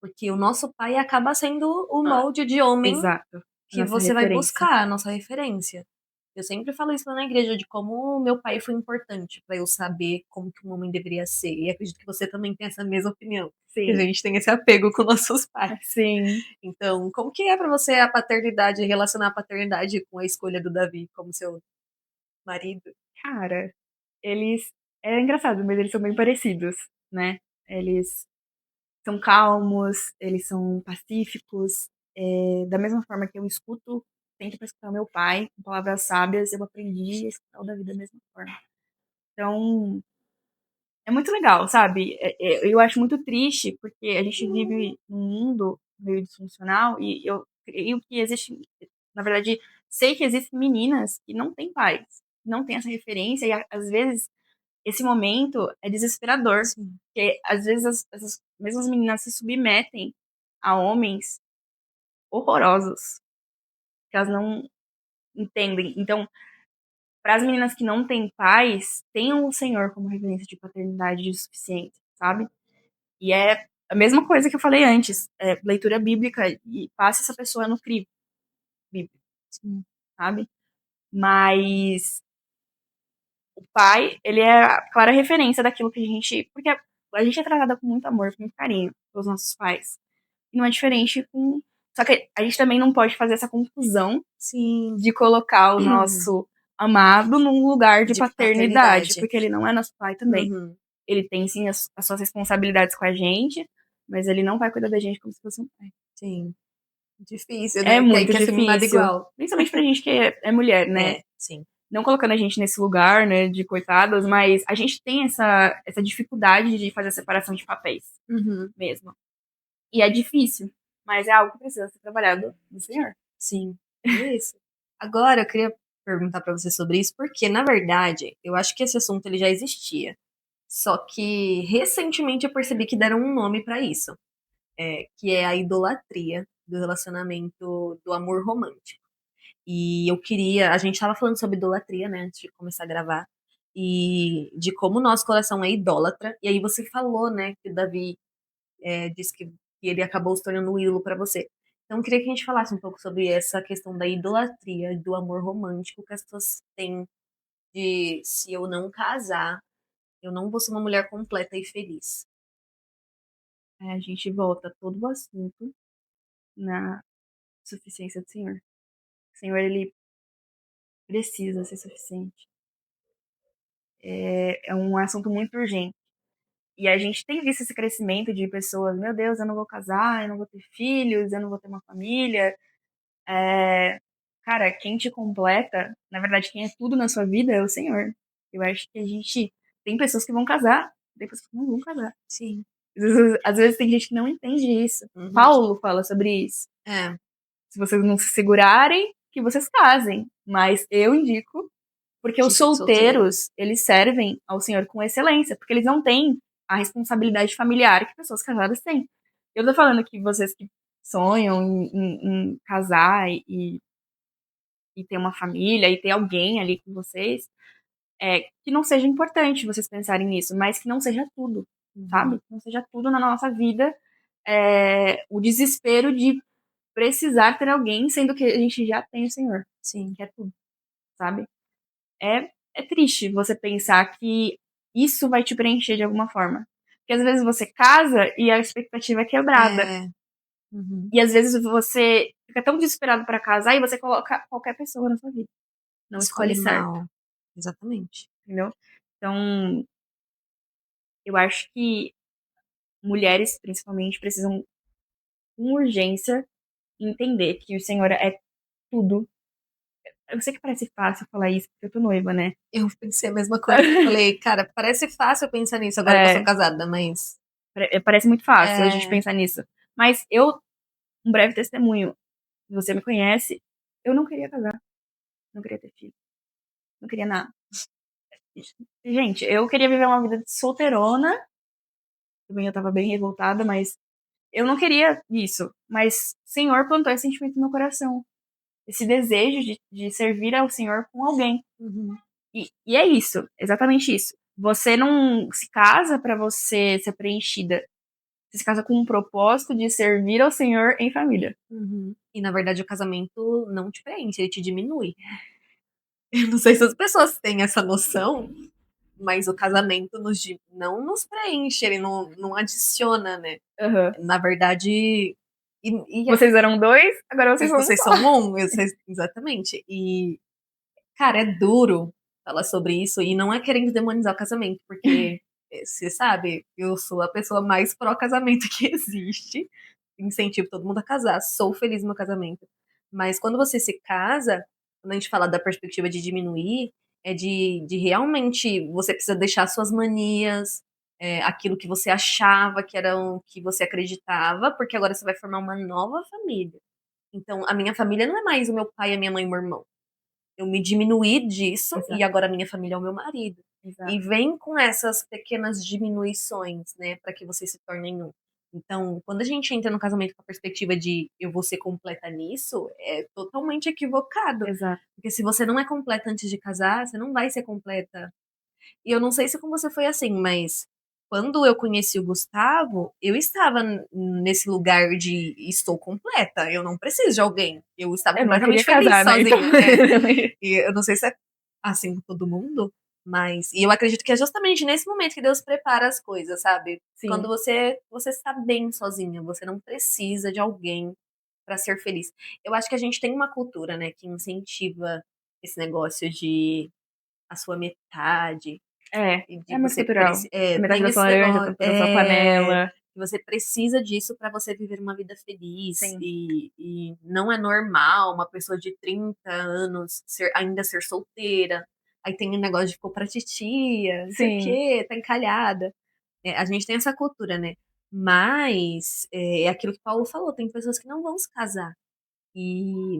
porque o nosso pai acaba sendo o ah, molde de homem exato. que Nossa você vai referência. buscar, a nossa referência. Eu sempre falo isso lá na igreja, de como meu pai foi importante pra eu saber como que um homem deveria ser. E acredito que você também tem essa mesma opinião. Que a Sim, gente tem esse apego com nossos pais. sim. Então, como que é pra você a paternidade, relacionar a paternidade com a escolha do Davi como seu marido? Cara, eles. É engraçado, mas eles são bem parecidos, né? Eles são calmos, eles são pacíficos. Da mesma forma que eu escuto, tento pra escutar meu pai, com palavras sábias, eu aprendi a escutar o Davi da mesma forma. Então, é muito legal, sabe? Eu acho muito triste, porque a gente vive num mundo meio disfuncional e eu creio que existe, na verdade, sei que existem meninas que não têm pais, não têm essa referência e às vezes esse momento é desesperador, Sim. porque às vezes essas mesmas meninas se submetem a homens horrorosos, que elas não entendem. Então, para as meninas que não têm pais, tenham o Senhor como referência de paternidade suficiente, sabe? E é a mesma coisa que eu falei antes, leitura bíblica e passe essa pessoa no crivo bíblico, Sim. sabe? Mas o pai, ele é a clara referência daquilo que a gente. Porque a gente é tratada com muito amor, com muito carinho pelos nossos pais. E não é diferente com. Só que a gente também não pode fazer essa confusão Sim. de colocar o nosso amado num lugar de De paternidade, paternidade. porque ele não é nosso pai também. Uhum. Ele tem sim as suas responsabilidades com a gente, mas ele não vai cuidar da gente como se fosse um pai. Sim. Difícil, É né? Porque aí muito quer ser mimado difícil. igual. Principalmente pra gente que é mulher, né? É, sim. Não colocando a gente nesse lugar, né, de coitadas, mas a gente tem essa dificuldade de fazer a separação de papéis Uhum. mesmo. E é difícil, mas é algo que precisa ser trabalhado no Senhor. Sim. É isso. Agora, eu queria perguntar pra você sobre isso, porque, na verdade, eu acho que esse assunto ele já existia. Só que, recentemente, eu percebi que deram um nome pra isso. Que é a idolatria do relacionamento do amor romântico. E eu queria. A gente tava falando sobre idolatria, né, antes de começar a gravar. E de como o nosso coração é idólatra. E aí você falou, né, que o Davi disse que ele acabou se tornando um ídolo pra você. Então eu queria que a gente falasse um pouco sobre essa questão da idolatria, do amor romântico que as pessoas têm de se eu não casar, eu não vou ser uma mulher completa e feliz. A gente volta todo o assunto na suficiência do Senhor. O Senhor, ele precisa ser suficiente. É um assunto muito urgente. E a gente tem visto esse crescimento de pessoas, meu Deus, eu não vou casar, eu não vou ter filhos, eu não vou ter uma família. Cara, quem te completa, na verdade, quem é tudo na sua vida é o Senhor. Eu acho que a gente tem pessoas que vão casar, tem pessoas que não vão casar. Sim. Às vezes tem gente que não entende isso. Uhum. Paulo fala sobre isso. É, Se vocês não se segurarem, que vocês casem. Mas eu indico, porque que os fique solteiro. solteiros, eles servem ao Senhor com excelência, porque eles não têm a responsabilidade familiar que pessoas casadas têm. Eu tô falando que vocês que sonham em casar e ter uma família e ter alguém ali com vocês, que não seja importante vocês pensarem nisso, mas que não seja tudo, Uhum. sabe? Que não seja tudo na nossa vida, o desespero de precisar ter alguém, sendo que a gente já tem o Senhor, Sim. que é tudo, sabe? É triste você pensar que isso vai te preencher de alguma forma. Porque às vezes você casa e a expectativa é quebrada. É. Uhum. E às vezes você fica tão desesperado pra casar e você coloca qualquer pessoa na sua vida. Não escolhe Escolhe certo, mal. Exatamente. entendeu? Então, eu acho que mulheres, principalmente, precisam com urgência entender que o Senhor é tudo. Eu sei que parece fácil falar isso porque eu tô noiva, né? Eu pensei a mesma coisa. Falei, cara, parece fácil pensar nisso agora que eu sou É, casada, mas. parece muito fácil a gente É. pensar nisso. Mas eu, um breve testemunho, você me conhece, eu não queria casar, não queria ter filho, não queria nada. Gente, eu queria viver uma vida de solteirona, também eu tava bem revoltada, mas eu não queria isso. Mas o Senhor plantou esse sentimento no meu coração, esse desejo de servir ao Senhor com alguém. Uhum. E é isso, exatamente isso. Você não se casa para você ser preenchida. Você se casa com um propósito de servir ao Senhor em família. Uhum. E na verdade o casamento não te preenche, ele te diminui. Eu não sei se as pessoas têm essa noção, mas o casamento não nos preenche, ele não adiciona, né? Aham. Na verdade, Vocês eram dois, agora vocês são um vocês só. são um, exatamente. E, cara, é duro falar sobre isso e não é querendo demonizar o casamento, porque você sabe, eu sou a pessoa mais pró-casamento que existe. Incentivo todo mundo a casar, sou feliz no meu casamento. Mas quando você se casa, quando a gente fala da perspectiva de diminuir, é de realmente você precisa deixar suas manias, aquilo que você achava que era o que você acreditava, porque agora você vai formar uma nova família. Então, a minha família não é mais o meu pai, a minha mãe e o meu irmão. Eu me diminuí disso e Exato, agora a minha família é o meu marido. exato. E vem com essas pequenas diminuições, né, para que vocês se tornem um. Então, quando a gente entra no casamento com a perspectiva de eu vou ser completa nisso, é totalmente equivocado. Exato. Porque se você não é completa antes de casar, você não vai ser completa. E eu não sei se com você foi assim, mas quando eu conheci o Gustavo, eu estava nesse lugar de estou completa, eu não preciso de alguém. Eu estava Eu não queria completamente feliz casar, né? Então. sozinha. E eu não sei se é assim com todo mundo, mas. E eu acredito que é justamente nesse momento que Deus prepara as coisas, sabe? Quando Sim, você está bem sozinha, você não precisa de alguém para ser feliz. Eu acho que a gente tem uma cultura, né, que incentiva esse negócio de a sua metade, e de é muito você cultural. A metade tem da sua esse laranja, negócio, tampa da sua panela. que você precisa disso para você viver uma vida feliz Sim, e não é normal uma pessoa de 30 anos ainda ser solteira. Aí tem o negócio de ficou pra titia, não sei o sim. quê, tá encalhada. A gente tem essa cultura, né? Mas é aquilo que o Paulo falou, tem pessoas que não vão se casar. E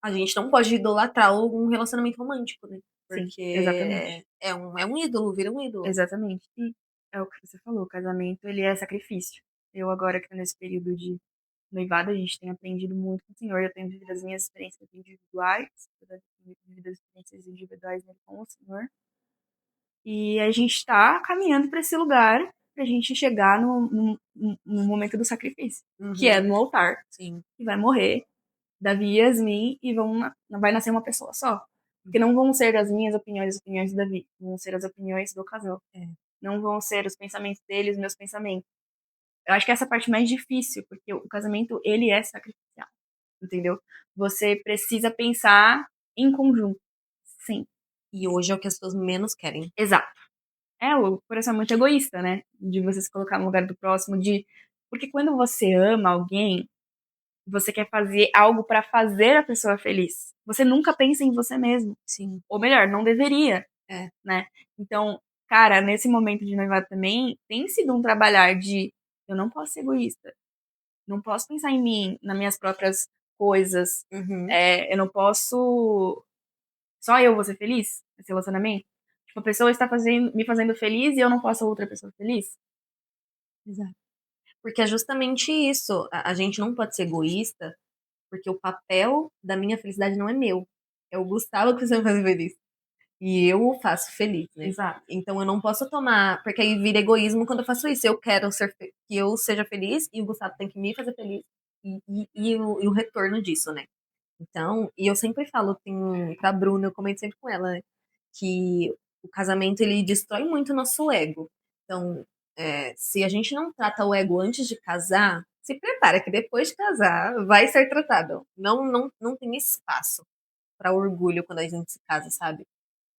a gente não pode idolatrar um relacionamento romântico, né? Sim, Porque exatamente. é um ídolo, vira um ídolo. Exatamente. E é o que você falou, o casamento, ele é sacrifício. Eu agora que tô nesse período de noivado, a gente tem aprendido muito com o Senhor, eu tenho vivido as minhas experiências individuais, eu tenho vivido as experiências individuais nele com o Senhor, e a gente tá caminhando para esse lugar, pra gente chegar no momento do sacrifício, que é Uhum, no altar, sim. que vai morrer Davi e Yasmin, e vai nascer uma pessoa só. Porque não vão ser as minhas opiniões as opiniões do Davi, vão ser as opiniões do casal. É. Não vão ser os pensamentos dele, os meus pensamentos. Eu acho que essa é a parte mais difícil, porque o casamento, ele é sacrificial, entendeu? Você precisa pensar em conjunto. Sim, E hoje é o que as pessoas menos querem. exato. O coração é muito egoísta, né? De você se colocar no lugar do próximo, de... Porque quando você ama alguém, você quer fazer algo para fazer a pessoa feliz. Você nunca pensa em você mesmo. Sim. Ou melhor, não deveria, É. né? Então, cara, nesse momento de noivado também, tem sido um trabalhar de eu não posso ser egoísta, não posso pensar em mim, nas minhas próprias coisas, Uhum. eu não posso só eu vou ser feliz nesse relacionamento. Tipo, a pessoa está me fazendo feliz e eu não posso a outra pessoa feliz. Exato. Porque é justamente isso. A gente não pode ser egoísta, porque o papel da minha felicidade não é meu. É o Gustavo que precisa me fazer feliz. E eu o faço feliz, né? Exato. Então eu não posso tomar. Porque aí vira egoísmo quando eu faço isso. Eu quero que eu seja feliz e o Gustavo tem que me fazer feliz. E o retorno disso, né? Então, e eu sempre falo pra Bruna, eu comento sempre com ela, né, que o casamento ele destrói muito o nosso ego. Então, se a gente não trata o ego antes de casar, se prepara que depois de casar vai ser tratado. Não tem espaço para orgulho quando a gente se casa, sabe?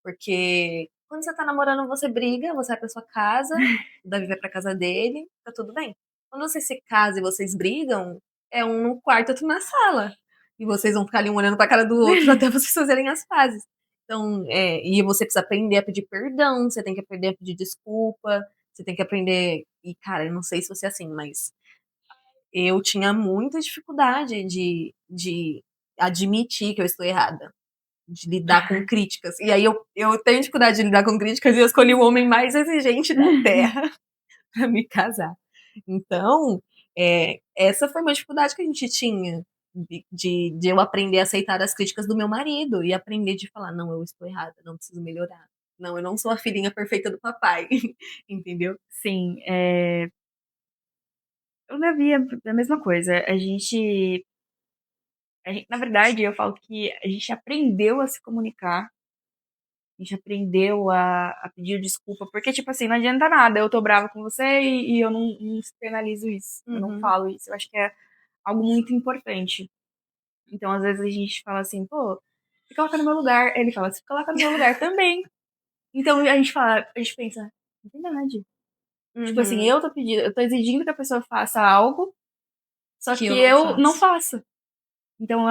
Porque quando você tá namorando, você briga, você vai pra sua casa, o Davi vai pra casa dele, tá tudo bem. Quando você se casa e vocês brigam, é um no quarto, outro na sala. E vocês vão ficar ali um olhando pra cara do outro até vocês fazerem as pazes. Então, e você precisa aprender a pedir perdão, você tem que aprender a pedir desculpa, você tem que aprender. E, cara, eu não sei se você é assim, mas eu tinha muita dificuldade de admitir que eu estou errada, de lidar com críticas. E aí eu tenho dificuldade de lidar com críticas e eu escolhi o homem mais exigente da Terra para me casar. Então, essa foi uma dificuldade que a gente tinha. De eu aprender a aceitar as críticas do meu marido e aprender de falar, não, eu estou errada, não preciso melhorar. Não, eu não sou a filhinha perfeita do papai. Entendeu? Sim, eu Davi é a mesma coisa. A gente Na verdade, eu falo que a gente aprendeu a se comunicar, a gente aprendeu a pedir desculpa, porque, tipo assim, não adianta nada, eu tô brava com você e eu não externalizo isso, eu não Uhum. falo isso. Eu acho que é algo muito importante. Então, às vezes a gente fala assim, pô, se coloca no meu lugar. Ele fala, se coloca no meu lugar também. Então a gente pensa, é verdade. Tipo assim, Uhum. eu tô exigindo que a pessoa faça algo, só Que que eu não eu não faço. faço. Então,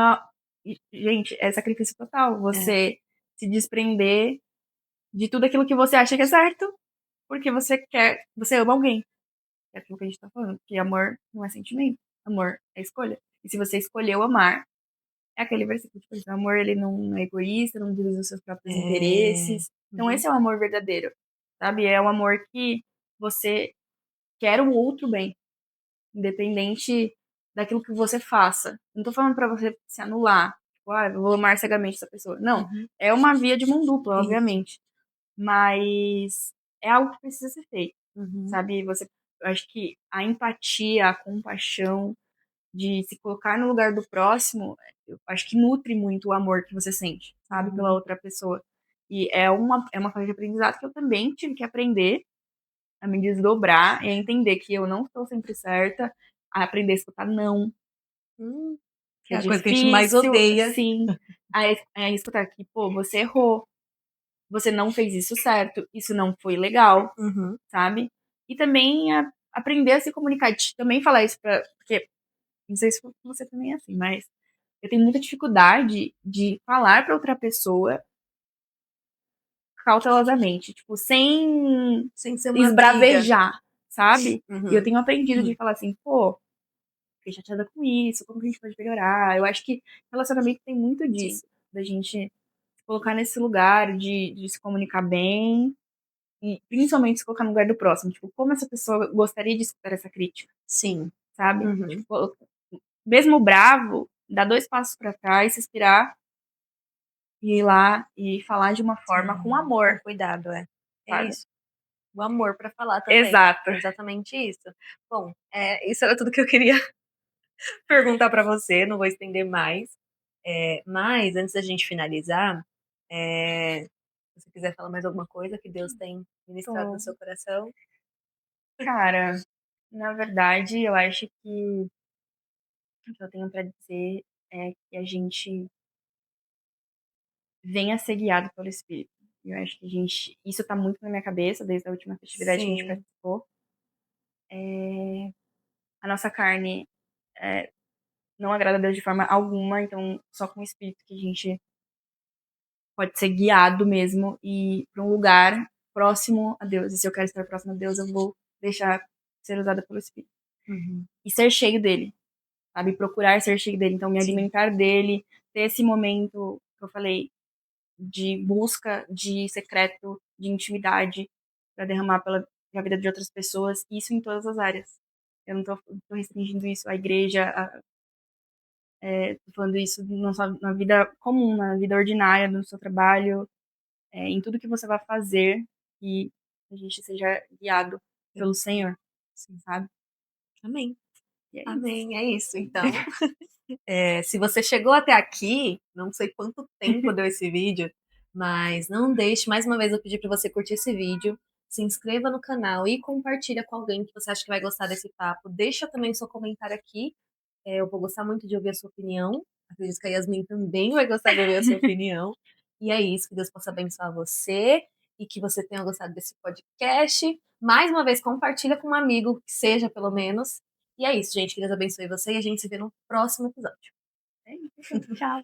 gente, é sacrifício total. É. Você se desprender de tudo aquilo que você acha que é certo, porque você ama alguém. É aquilo que a gente tá falando, que amor não é sentimento, amor é escolha. E se você escolheu amar, é aquele versículo, tipo, o amor ele não é egoísta, não visa os seus próprios É. interesses. Então Uhum. esse é o amor verdadeiro, sabe? É o amor que você quer o outro bem, independente daquilo que você faça. Não tô falando pra você se anular, tipo, eu vou amar cegamente essa pessoa. Não, Uhum. é uma via de mão dupla, Isso. obviamente. Mas é algo que precisa ser feito, Uhum. sabe? Eu acho que a empatia, a compaixão, de se colocar no lugar do próximo, eu acho que nutre muito o amor que você sente, sabe, pela Uhum. outra pessoa. E é uma coisa de aprendizado que eu também tive que aprender a me desdobrar e a entender que eu não estou sempre certa, a aprender a escutar não, que Que é é a coisa que a gente mais difícil, odeia. sim, a escutar que, pô, você errou, você não fez isso certo, isso não foi legal, Uhum. sabe? E também aprender a se comunicar, também falar isso porque não sei se você também é assim, mas eu tenho muita dificuldade de falar pra outra pessoa cautelosamente, tipo, sem Sem ser uma briga. esbravejar, sabe? E eu Uhum. tenho aprendido de Uhum. falar assim, pô, fiquei chateada com isso, como que a gente pode melhorar? Eu acho que relacionamento tem muito Sim. disso, da gente se colocar nesse lugar de se comunicar bem e principalmente se colocar no lugar do próximo, tipo, como essa pessoa gostaria de escutar essa crítica, Sim. sabe? Uhum. Tipo, mesmo bravo, dar dois passos pra trás, se inspirar e ir lá e falar de uma forma com Com amor, cuidado, é. É sabe? isso. O amor para falar também. Exato. É exatamente isso. Bom, isso era tudo que eu queria perguntar para você, não vou estender mais. Mas antes da gente finalizar, se você quiser falar mais alguma coisa que Deus tem ministrado no Tô. seu coração. Cara, na verdade, eu acho que o que eu tenho pra dizer é que a gente venha ser guiado pelo Espírito. Eu acho que isso tá muito na minha cabeça desde a última festividade que a gente Sim, participou. A nossa carne não agrada a Deus de forma alguma, então só com o Espírito que a gente pode ser guiado mesmo e para um lugar próximo a Deus. E se eu quero estar próximo a Deus, eu vou deixar ser usada pelo Espírito. uhum, E ser cheio dele, sabe? Procurar ser cheio dele. Então, me sim, alimentar dele, ter esse momento que eu falei de busca, de secreto, de intimidade, para derramar pela vida de outras pessoas, e isso em todas as áreas. Eu não tô restringindo isso à igreja, tô falando isso não só na vida comum, na vida ordinária, no seu trabalho, em tudo que você vai fazer, que a gente seja guiado pelo pelo Espírito, Senhor, sim. sabe? Amém. E é isso. Amém, é isso. Então, se você chegou até aqui, não sei quanto tempo deu esse vídeo, mas não deixe, mais uma vez eu pedi para você curtir esse vídeo, se inscreva no canal e compartilha com alguém que você acha que vai gostar desse papo. Deixa também seu comentário aqui, eu vou gostar muito de ouvir a sua opinião. Acredito que a Yasmin também vai gostar de ouvir a sua opinião. E é isso, que Deus possa abençoar você e que você tenha gostado desse podcast. Mais uma vez, compartilha com um amigo, que seja pelo menos. E é isso, gente. Que Deus abençoe você e a gente se vê no próximo episódio. É isso. Tchau.